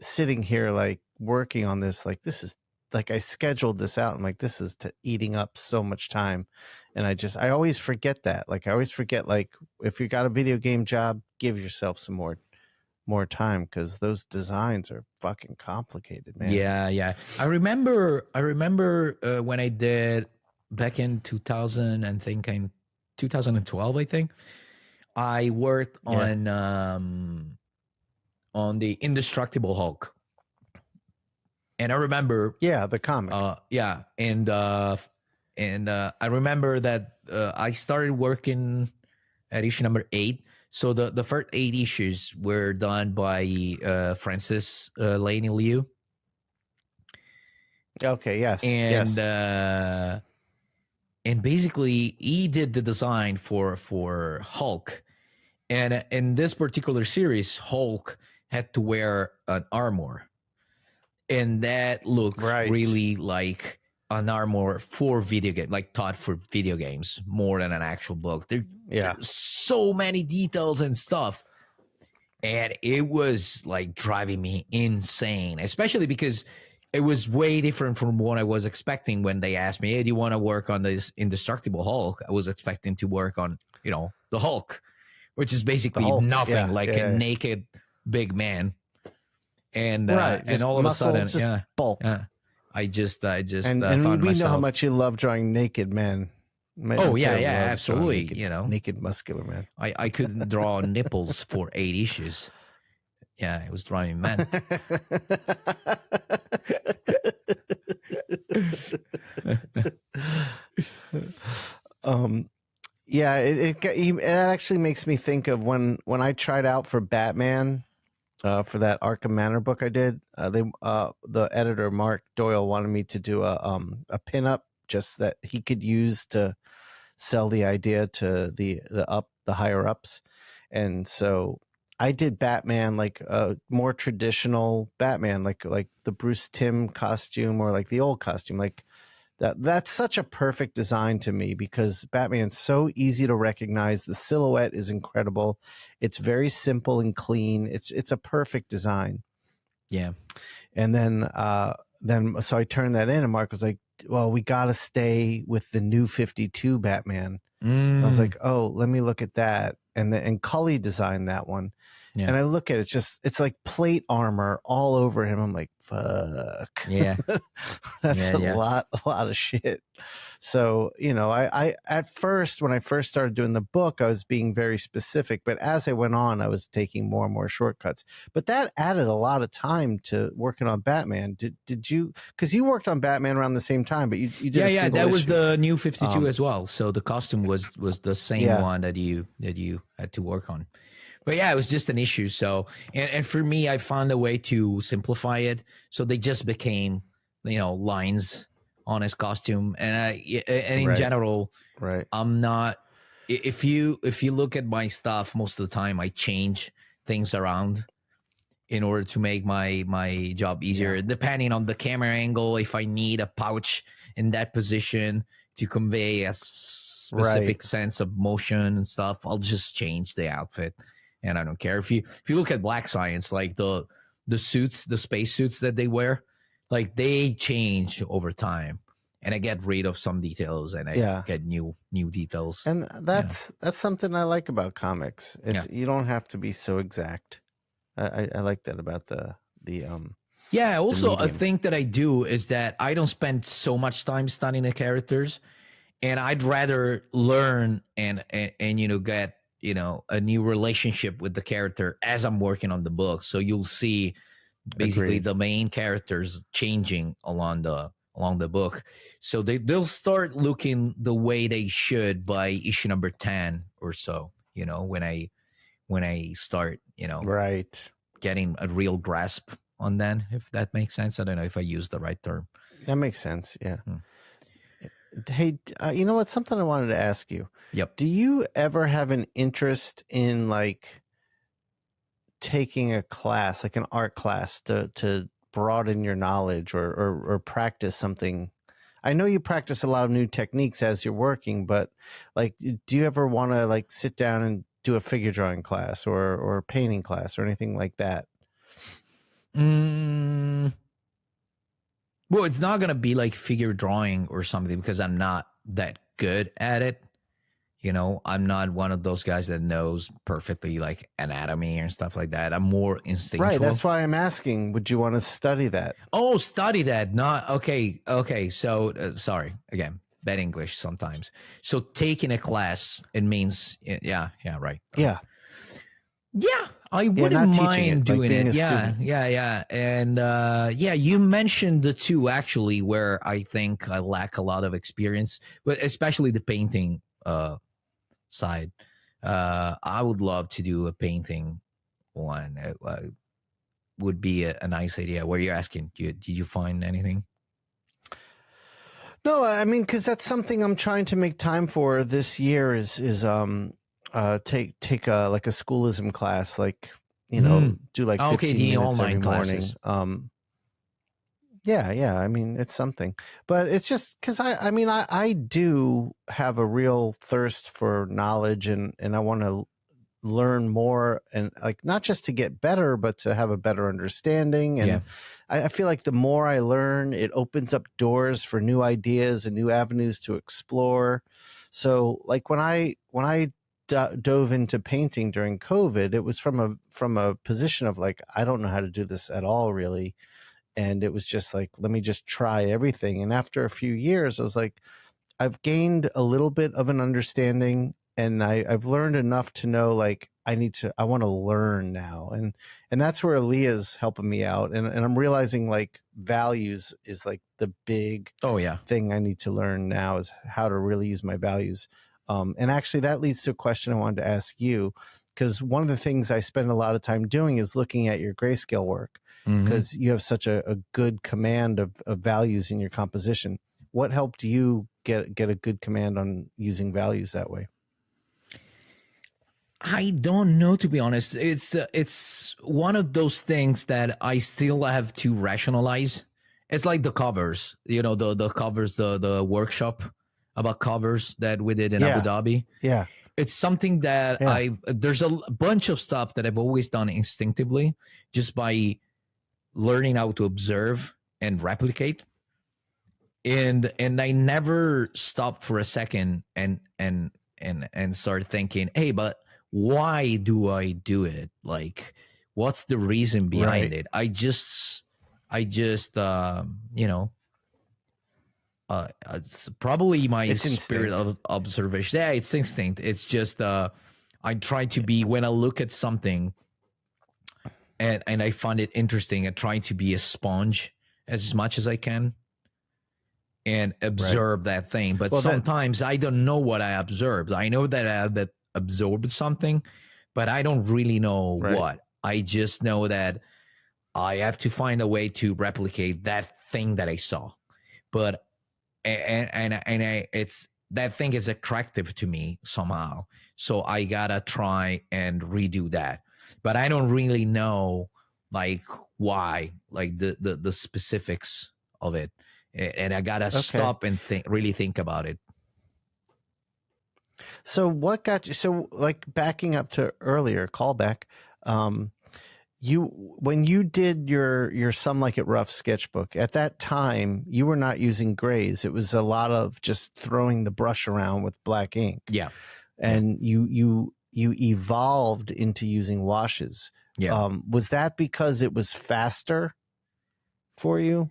[SPEAKER 3] sitting here working on this. This is like I scheduled this out. I'm like, this is eating up so much time. And I always forget that. Like, I always forget, like, if you got a video game job, give yourself some more time, because those designs are fucking complicated, man.
[SPEAKER 2] Yeah. I remember when I did back in 2000 and think in 2012, I think I worked on the Indestructible Hulk. And I remember
[SPEAKER 3] the comic.
[SPEAKER 2] And I remember that I started working at issue number 8. So the first 8 issues were done by Francis Laney Liu.
[SPEAKER 3] Okay, yes.
[SPEAKER 2] And basically he did the design for Hulk. And in this particular series, Hulk had to wear an armor. And that looked really like an armor for video game, like thought for video games more than an actual book. There's so many details and stuff. And it was like driving me insane, especially because it was way different from what I was expecting when they asked me, hey, do you want to work on this Indestructible Hulk? I was expecting to work on, the Hulk, which is basically nothing, a naked big man. And and all of a sudden,
[SPEAKER 3] bulk.
[SPEAKER 2] I just
[SPEAKER 3] and
[SPEAKER 2] found
[SPEAKER 3] we
[SPEAKER 2] myself.
[SPEAKER 3] know how much you love drawing naked men.
[SPEAKER 2] Absolutely.
[SPEAKER 3] Naked muscular men.
[SPEAKER 2] I couldn't draw nipples for 8 issues. Yeah, it was driving me mad.
[SPEAKER 3] It actually makes me think of when I tried out for Batman. For that Arkham Manor book I did, the editor Mark Doyle wanted me to do a pinup just that he could use to sell the idea to the higher ups, and so I did Batman like a more traditional Batman, like the Bruce Timm costume or like the old costume, like. That's such a perfect design to me because Batman's so easy to recognize. The silhouette is incredible. It's very simple and clean. It's a perfect design.
[SPEAKER 2] Yeah.
[SPEAKER 3] And then so I turned that in, and Mark was like, well, we got to stay with the New 52 Batman. I was like, oh, let me look at that. And Cully designed that one. Yeah. And I look at it, it's like plate armor all over him. I'm like, fuck.
[SPEAKER 2] Yeah.
[SPEAKER 3] That's a lot of shit. So, I at first, when I first started doing the book, I was being very specific, but as I went on, I was taking more and more shortcuts. But that added a lot of time to working on Batman. Did you, because you worked on Batman around the same time, but you did
[SPEAKER 2] that was the New 52 as well. So the costume was the same one that you had to work on. But yeah, it was just an issue. So, and for me, I found a way to simplify it. So they just became, lines on his costume. And in general, I'm not, if you look at my stuff, most of the time I change things around in order to make my job easier, depending on the camera angle. If I need a pouch in that position to convey a specific sense of motion and stuff, I'll just change the outfit. And I don't care. If you look at Black Science, like the suits, the space suits that they wear, like they change over time. And I get rid of some details and I get new details.
[SPEAKER 3] And that's something I like about comics. It's you don't have to be so exact. I like that about the
[SPEAKER 2] also a thing that I do is that I don't spend so much time studying the characters, and I'd rather learn and get a new relationship with the character as I'm working on the book. So you'll see basically the main characters changing along the book. So they'll start looking the way they should by issue number 10 or so, when I start, getting a real grasp on that, if that makes sense. I don't know if I use the right term.
[SPEAKER 3] That makes sense. Yeah. Hey, you know what? Something I wanted to ask you.
[SPEAKER 2] Yep.
[SPEAKER 3] Do you ever have an interest in like taking a class, like an art class, to broaden your knowledge or practice something? I know you practice a lot of new techniques as you're working, but like, do you ever want to like sit down and do a figure drawing class or a painting class or anything like that?
[SPEAKER 2] Well, it's not gonna be like figure drawing or something because I'm not that good at it. You know, I'm not one of those guys that knows perfectly like anatomy and stuff like that. I'm more instinctual.
[SPEAKER 3] Right. That's why I'm asking. Would you want to study that?
[SPEAKER 2] Oh, study that. Not okay. Okay. So sorry again. Bad English sometimes. So taking a class, it means yeah, right.
[SPEAKER 3] Yeah.
[SPEAKER 2] Yeah, I wouldn't mind doing it.
[SPEAKER 3] Yeah.
[SPEAKER 2] And you mentioned the two actually where I think I lack a lot of experience, but especially the painting side. I would love to do a painting one. It would be a nice idea. Where you're asking, did you find anything?
[SPEAKER 3] No, I mean, because that's something I'm trying to make time for this year is take like a schoolism class, like, you know, do like 15
[SPEAKER 2] the
[SPEAKER 3] minutes
[SPEAKER 2] online
[SPEAKER 3] every morning.
[SPEAKER 2] classes.
[SPEAKER 3] Yeah. I mean, it's something, but it's just because I do have a real thirst for knowledge and I want to learn more and like not just to get better, but to have a better understanding. And I feel like the more I learn, it opens up doors for new ideas and new avenues to explore. So like when I dove into painting during COVID, it was from a position of like, I don't know how to do this at all, really. And it was just like, let me just try everything. And after a few years, I was like, I've gained a little bit of an understanding and I've learned enough to know, like, I want to learn now. And that's where Aaliyah's helping me out. And I'm realizing like values is like the big thing I need to learn now is how to really use my values. And actually that leads to a question I wanted to ask you, because one of the things I spend a lot of time doing is looking at your grayscale work, because you have such a good command of values in your composition. What helped you get a good command on using values that way?
[SPEAKER 2] I don't know, to be honest. It's one of those things that I still have to rationalize. It's like the covers, you know, the covers, the workshop about covers that we did in Abu Dhabi.
[SPEAKER 3] Yeah.
[SPEAKER 2] It's something that there's a bunch of stuff that I've always done instinctively just by learning how to observe and replicate. And I never stopped for a second and started thinking, hey, but why do I do it? Like, what's the reason behind it? I just you know, it's probably my spirit of observation. Yeah, it's instinct. It's just I try to be, when I look at something and I find it interesting, I try to be a sponge as much as I can and observe that thing. But sometimes I don't know what I observed. I know that I have absorbed something, but I don't really know what. I just know that I have to find a way to replicate that thing that I saw. But it's that thing is attractive to me somehow, so I gotta try and redo that. But I don't really know like why, like the specifics of it, and I gotta stop and really think about it.
[SPEAKER 3] So what got you? So like backing up to earlier callback, when you did your Some Like It Rough sketchbook, at that time you were not using grays. It was a lot of just throwing the brush around with black ink.
[SPEAKER 2] Yeah.
[SPEAKER 3] And you evolved into using washes. Yeah. Was that because it was faster for you?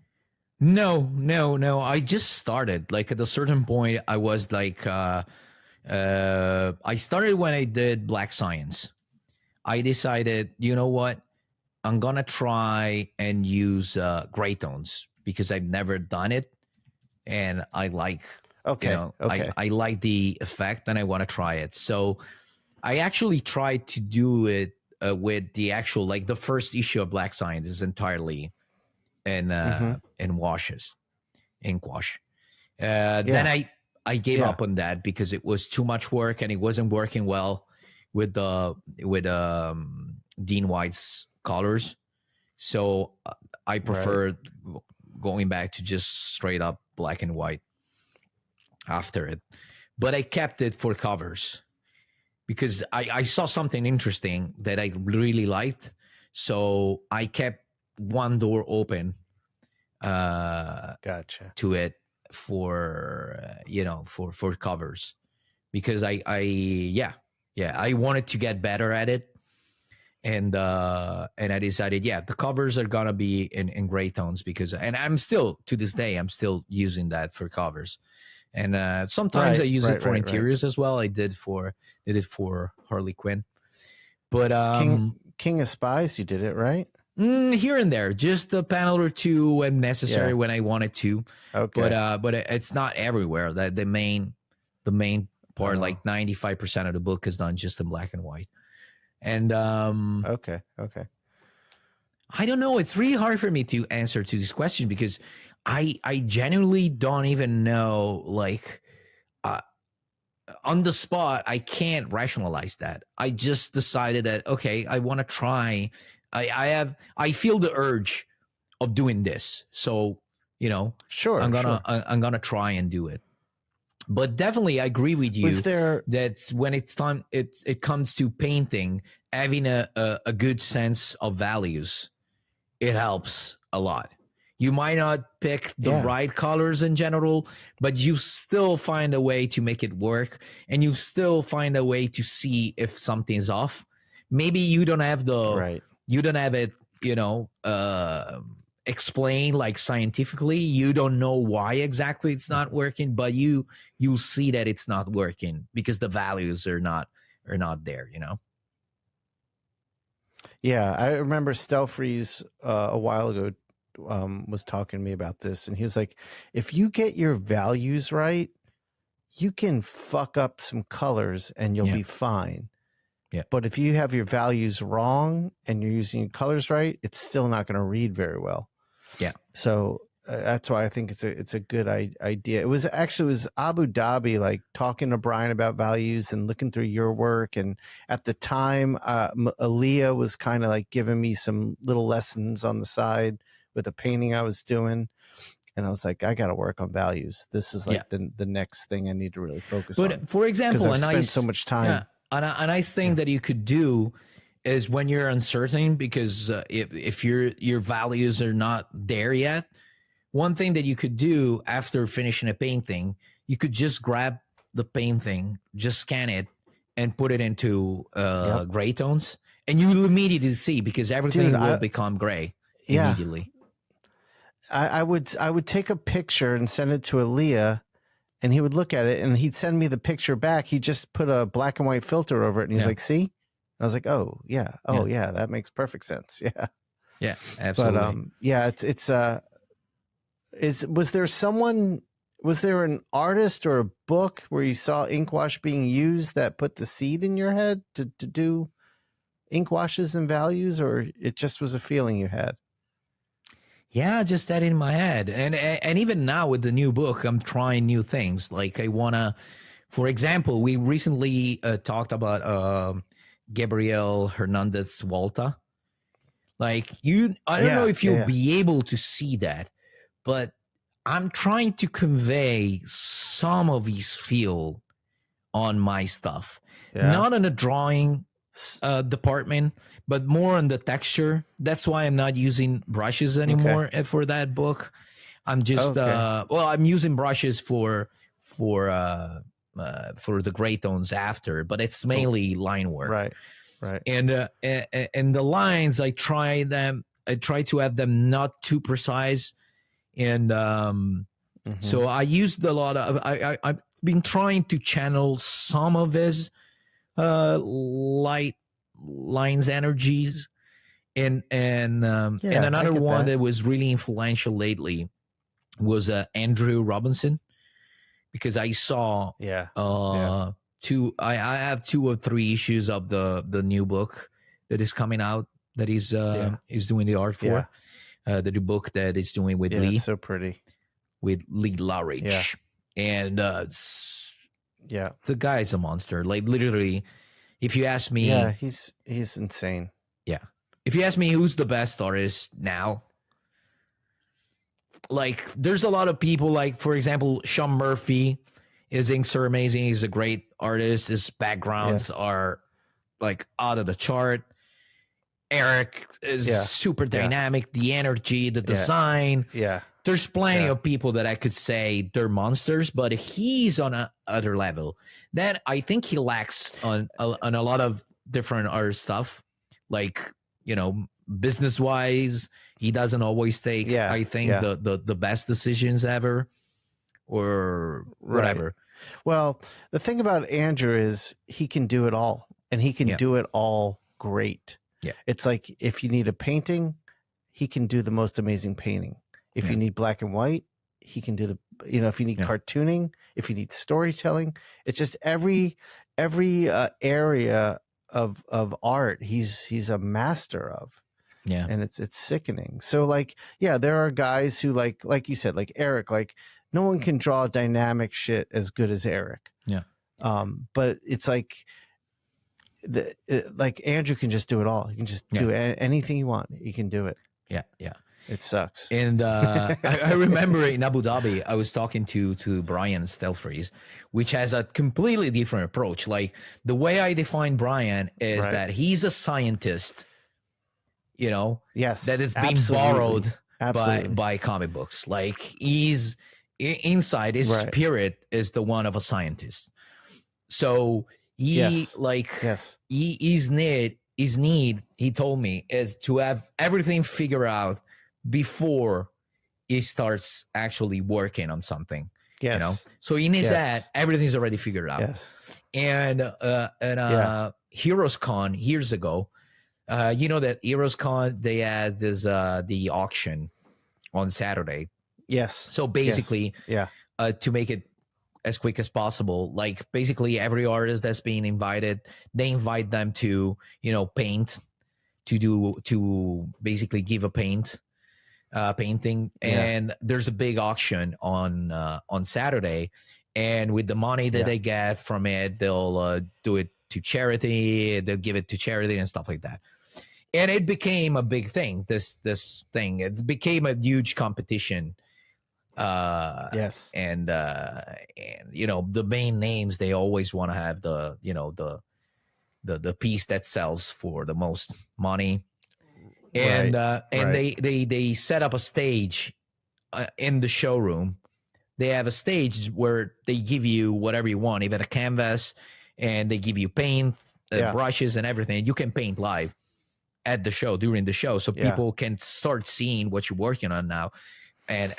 [SPEAKER 2] No. I just started. Like at a certain point, I was like, I started when I did Black Science. I decided, you know what? I'm going to try and use gray tones because I've never done it. And I like, I like the effect and I want to try it. So I actually tried to do it with the actual, like the first issue of Black Science is entirely in washes, ink wash. Then I gave up on that because it was too much work and it wasn't working well with Dean White's colors. So I preferred going back to just straight up black and white after it. But I kept it for covers because I saw something interesting that I really liked. So I kept one door open
[SPEAKER 3] Gotcha.
[SPEAKER 2] to it for for covers, because I wanted to get better at it, and I decided the covers are gonna be in gray tones, because I'm still to this day I'm still using that for covers, and sometimes I use it for interiors as well. Did it for Harley Quinn, but
[SPEAKER 3] King of Spies, you did it right.
[SPEAKER 2] Here and there, just a panel or two when necessary, when I wanted to.
[SPEAKER 3] Okay.
[SPEAKER 2] But it's not everywhere. That the main part, like 95% of the book is done just in black and white. And
[SPEAKER 3] okay.
[SPEAKER 2] I don't know. It's really hard for me to answer to this question, because I genuinely don't even know. Like on the spot, I can't rationalize that. I just decided that okay, I want to try. I feel the urge of doing this, so
[SPEAKER 3] sure,
[SPEAKER 2] I'm gonna try and do it. But definitely, I agree with you. That's when it's time. It comes to painting, having a good sense of values, it helps a lot. You might not pick the right colors in general, but you still find a way to make it work, and you still find a way to see if something's off. Maybe you don't have you don't have it, explained like scientifically. You don't know why exactly it's not working, but you see that it's not working because the values are not there.
[SPEAKER 3] Yeah, I remember Stelfreeze a while ago was talking to me about this, and he was like, if you get your values right, you can fuck up some colors and you'll be fine.
[SPEAKER 2] Yeah.
[SPEAKER 3] But if you have your values wrong and you're using your colors right, it's still not going to read very well.
[SPEAKER 2] Yeah.
[SPEAKER 3] So that's why I think it's a good idea. It was Abu Dhabi, like talking to Brian about values and looking through your work. And at the time, Aaliyah was kind of like giving me some little lessons on the side with a painting I was doing. And I was like, I got to work on values. This is like the next thing I need to really focus on.
[SPEAKER 2] But for example,
[SPEAKER 3] I've spent so much time.
[SPEAKER 2] Yeah. And I think that you could do is when you're uncertain, because if your values are not there yet, one thing that you could do after finishing a painting, you could just grab the painting, just scan it, and put it into gray tones, and you'll immediately see, because everything will become gray immediately.
[SPEAKER 3] I would take a picture and send it to Aaliyah, and he would look at it and he'd send me the picture back. He just put a black and white filter over it, and he's like, see? And I was like, oh yeah. That makes perfect sense. Yeah.
[SPEAKER 2] Yeah, absolutely.
[SPEAKER 3] But was there an artist or a book where you saw ink wash being used that put the seed in your head to do ink washes and values, or it just was a feeling you had?
[SPEAKER 2] Yeah, just that in my head. And even now with the new book, I'm trying new things. Like I want to, for example, we recently talked about Gabriel Hernandez Walta. Like I don't know if you'll be able to see that, but I'm trying to convey some of his feel on my stuff. Not in the drawing department, but more on the texture. That's why I'm not using brushes anymore for that book. I'm just I'm using brushes for the gray tones after, but it's mainly line work.
[SPEAKER 3] Right.
[SPEAKER 2] And the lines, I try to have them not too precise, and so I used a lot of I've been trying to channel some of his light lines energies, and another one that was really influential lately was Andrew Robinson, because I saw I have 2 or 3 issues of the new book that is coming out that is doing the art for the new book that is doing with Lee.
[SPEAKER 3] It's so pretty,
[SPEAKER 2] with Lee Lowridge. And the guy's a monster. Like literally, if you ask me,
[SPEAKER 3] he's insane.
[SPEAKER 2] Yeah, if you ask me who's the best artist now, like there's a lot of people. Like for example, Shawn Murphy. His inks are amazing. He's a great artist. His backgrounds are like out of the chart. Eric is super dynamic. The energy, the design. there's plenty
[SPEAKER 3] Yeah.
[SPEAKER 2] of people that I could say they're monsters, but he's on a other level. Then I think he lacks on a lot of different other stuff, like, you know, business wise. He doesn't always take,
[SPEAKER 3] Yeah,
[SPEAKER 2] I think,
[SPEAKER 3] yeah.
[SPEAKER 2] the best decisions ever, or whatever.
[SPEAKER 3] Well, the thing about Andrew is he can do it all, and he can
[SPEAKER 2] Yeah.
[SPEAKER 3] do it all great.
[SPEAKER 2] Yeah.
[SPEAKER 3] It's like if you need a painting, he can do the most amazing painting. If you need black and white, he can do if you need cartooning, if you need storytelling, it's just every area of art he's a master of.
[SPEAKER 2] Yeah.
[SPEAKER 3] And it's sickening. So like, yeah, there are guys who like you said, like Eric, like no one can draw dynamic shit as good as Eric.
[SPEAKER 2] Yeah.
[SPEAKER 3] But it's like like Andrew can just do it all. He can just do anything you want. He can do it.
[SPEAKER 2] Yeah. Yeah.
[SPEAKER 3] It sucks.
[SPEAKER 2] And I remember in Abu Dhabi, I was talking to Brian Stelfreeze, which has a completely different approach. Like the way I define Brian is that he's a scientist, you know,
[SPEAKER 3] yes,
[SPEAKER 2] that is being borrowed
[SPEAKER 3] Absolutely.
[SPEAKER 2] by comic books. Like he's inside his spirit is the one of a scientist. So he his need, he told me, is to have everything figured out before he starts actually working on something.
[SPEAKER 3] Yes.
[SPEAKER 2] You know? So in his head, everything's already figured out.
[SPEAKER 3] Yes.
[SPEAKER 2] And Heroes Con years ago, you know that Heroes Con, they had this the auction on Saturday.
[SPEAKER 3] Yes.
[SPEAKER 2] So basically, to make it as quick as possible, like basically every artist that's being invited, they invite them to, you know, paint, to basically give a painting, and there's a big auction on Saturday, and with the money that they get from it, they'll do it to charity, they'll give it to charity and stuff like that. And it became a big thing. This thing, it became a huge competition. And you know, the main names, they always want to have the, you know, the piece that sells for the most money. And they set up a stage in the showroom. They have a stage where they give you whatever you want, even a canvas, and they give you paint, brushes and everything. You can paint live at the show, during the show, so people can start seeing what you're working on now. And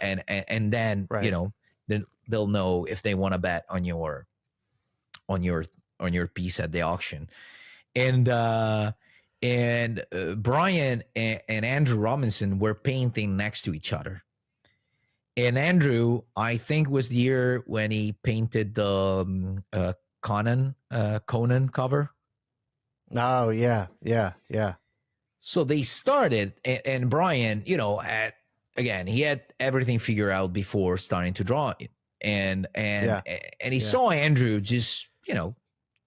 [SPEAKER 2] then you know, then they'll know if they want to bet on your piece at the auction. And Brian and Andrew Robinson were painting next to each other. And Andrew, I think, was the year when he painted the Conan cover.
[SPEAKER 3] Oh yeah.
[SPEAKER 2] So they started, and Brian, you know, again, he had everything figured out before starting to draw it. And he saw Andrew just, you know,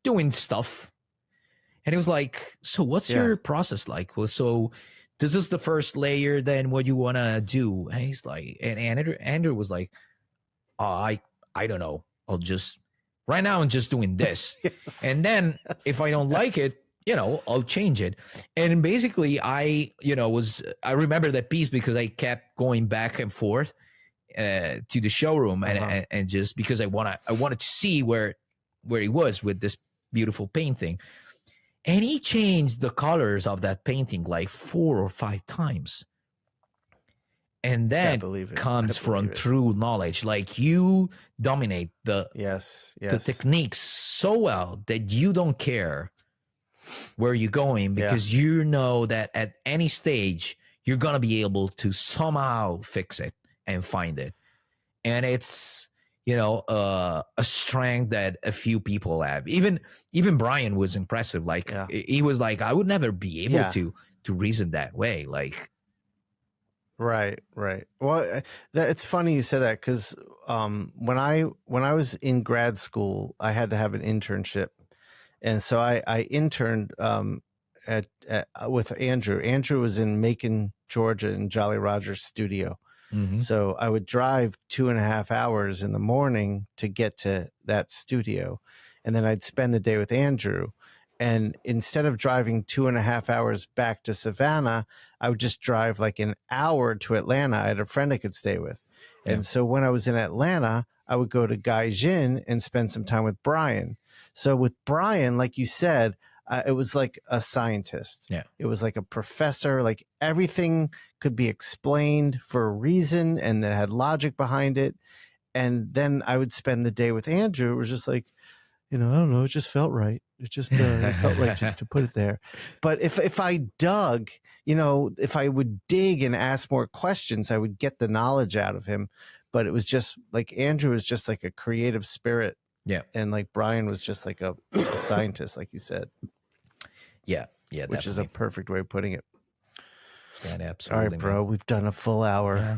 [SPEAKER 2] doing stuff. And he was like, so what's your process like? Well, so this is the first layer, then what you want to do? And he's like, and Andrew was like, I don't know. Right now I'm just doing this. And then if I don't like it, you know, I'll change it. And basically I remember that piece because I kept going back and forth to the showroom and just because I wanted to see where he was with this beautiful painting. And he changed the colors of that painting like 4 or 5 times. And that comes from true knowledge. Like you dominate the techniques so well that you don't care where you're going because you know that at any stage you're going to be able to somehow fix it and find it. And it's, you know, a strength that a few people have. Even Brian was impressive. Like he was like, I would never be able to reason that way. Like,
[SPEAKER 3] right. Well, it's funny you said that because when I was in grad school, I had to have an internship, and so I interned with Andrew. Andrew was in Macon, Georgia, in Jolly Roger's studio. Mm-hmm. So I would drive 2.5 hours in the morning to get to that studio. And then I'd spend the day with Andrew. And instead of driving 2.5 hours back to Savannah, I would just drive like an hour to Atlanta. I had a friend I could stay with.
[SPEAKER 2] Yeah.
[SPEAKER 3] And so when I was in Atlanta, I would go to Gaijin and spend some time with Brian. So with Brian, like you said, it was like a scientist.
[SPEAKER 2] Yeah.
[SPEAKER 3] It was like a professor. Like everything could be explained for a reason and that had logic behind it. And then I would spend the day with Andrew. It was just like, I don't know. It just felt right. It just it felt right to put it there. But if I dug, if I would dig and ask more questions, I would get the knowledge out of him. But it was just like Andrew was just like a creative spirit.
[SPEAKER 2] Yeah.
[SPEAKER 3] And like Brian was just like a scientist, like you said.
[SPEAKER 2] Yeah.
[SPEAKER 3] Which is a perfect way of putting it.
[SPEAKER 2] Yeah, absolutely.
[SPEAKER 3] All right, bro. We've done a full hour.
[SPEAKER 2] Yeah.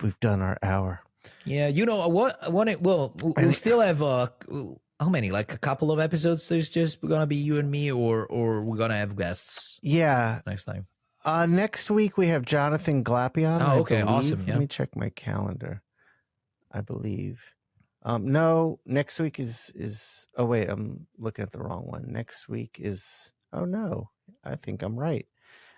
[SPEAKER 3] We've done our hour.
[SPEAKER 2] Yeah, we still have how many? Like a couple of episodes. There's just gonna be you and me, or we're gonna have guests.
[SPEAKER 3] Yeah,
[SPEAKER 2] next time.
[SPEAKER 3] Next week we have Jonathan Glapion.
[SPEAKER 2] Oh, okay, awesome. Yeah.
[SPEAKER 3] Let me check my calendar. I believe. No, next week is. Oh wait, I'm looking at the wrong one. Next week is. Oh no, I think I'm right.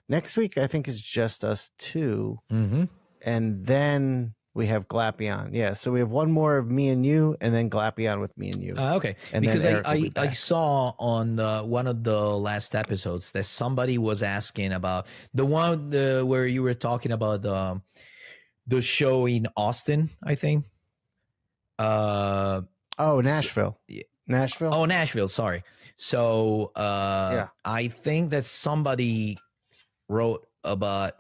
[SPEAKER 3] Next week I think is just us two, and then we have Glapion. Yeah, so we have one more of me and you, and then Glapion with me and you.
[SPEAKER 2] Okay,
[SPEAKER 3] and
[SPEAKER 2] because I saw on one of the last episodes that somebody was asking about the one where you were talking about the show in Austin, I think.
[SPEAKER 3] Nashville. Nashville.
[SPEAKER 2] Oh, Nashville. Sorry. So
[SPEAKER 3] yeah.
[SPEAKER 2] I think that somebody wrote about.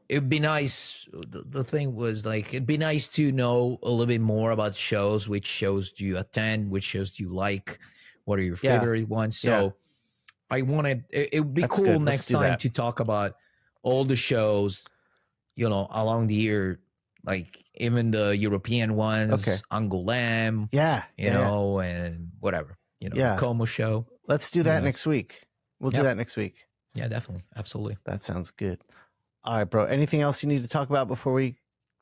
[SPEAKER 2] It'd be nice. The thing was like, it'd be nice to know a little bit more about shows. Which shows do you attend? Which shows do you like? What are your favorite ones? So I wanted, it would be
[SPEAKER 3] That's
[SPEAKER 2] cool
[SPEAKER 3] good.
[SPEAKER 2] next time to talk about all the shows, along the year, like even the European ones, Angoulême, and whatever, Como show.
[SPEAKER 3] Let's do that next week. We'll do that next week.
[SPEAKER 2] Yeah, definitely. Absolutely.
[SPEAKER 3] That sounds good. All right, bro. Anything else you need to talk about before we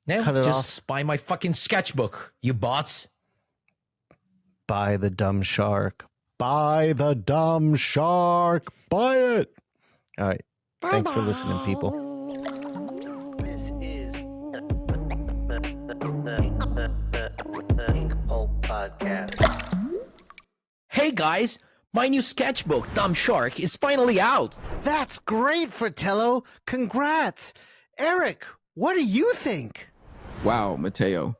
[SPEAKER 3] cut it
[SPEAKER 2] just
[SPEAKER 3] off?
[SPEAKER 2] Buy my fucking sketchbook, you bots.
[SPEAKER 3] Buy the dumb shark. Buy the dumb shark. Buy it. All right. Thanks for listening, people.
[SPEAKER 4] This is the Inkpulp Podcast.
[SPEAKER 2] Hey guys, my new sketchbook, Dumb Shark, is finally out.
[SPEAKER 3] That's great, Fratello. Congrats. Eric, what do you think?
[SPEAKER 5] Wow, Mateo.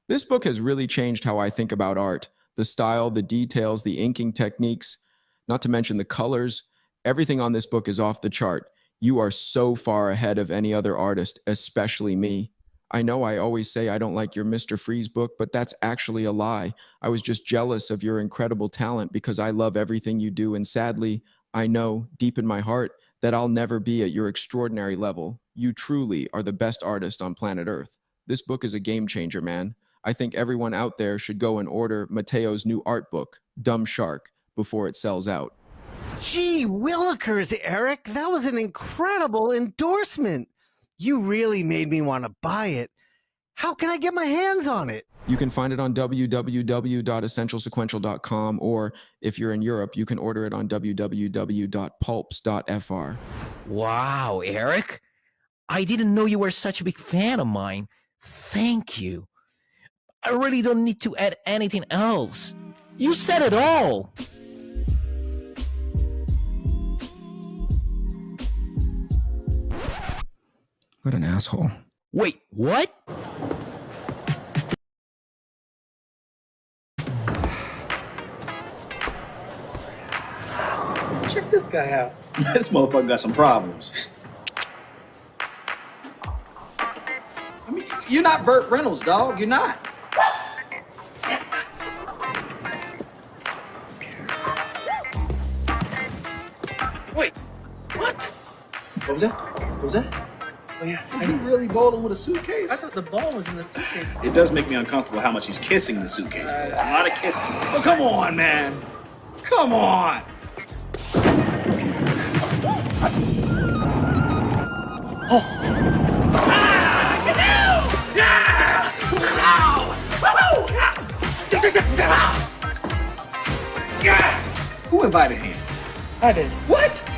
[SPEAKER 5] This book has really changed how I think about art. The style, the details, the inking techniques, not to mention the colors. Everything on this book is off the chart. You are so far ahead of any other artist, especially me. I know I always say I don't like your Mr. Freeze book, but that's actually a lie. I was just jealous of your incredible talent because I love everything you do, and sadly, I know deep in my heart that I'll never be at your extraordinary level. You truly are the best artist on planet Earth. This book is a game changer, man. I think everyone out there should go and order Mateo's new art book, Dumb Shark, before it sells out.
[SPEAKER 3] Gee willikers, Eric. That was an incredible endorsement. You really made me want to buy it. How can I get my hands on it?
[SPEAKER 5] You can find it on www.essentialsequential.com, or if you're in Europe, you can order it on www.pulps.fr.
[SPEAKER 2] Wow, Eric. I didn't know you were such a big fan of mine. Thank you. I really don't need to add anything else. You said it all.
[SPEAKER 5] What an asshole.
[SPEAKER 2] Wait, what?
[SPEAKER 6] Check this guy out. This motherfucker got some problems. I mean, you're not Burt Reynolds, dog. You're not. Wait, what? What was that? What was that? Oh, yeah. Is he really bowling with a suitcase?
[SPEAKER 7] I thought the ball was in the suitcase.
[SPEAKER 6] It does make me uncomfortable how much he's kissing in the suitcase. Though. It's a lot of kissing. Oh, come on, man. Come on. Oh. Ah! Yeah! Woo-hoo! Yeah! Who invited him? I did. What?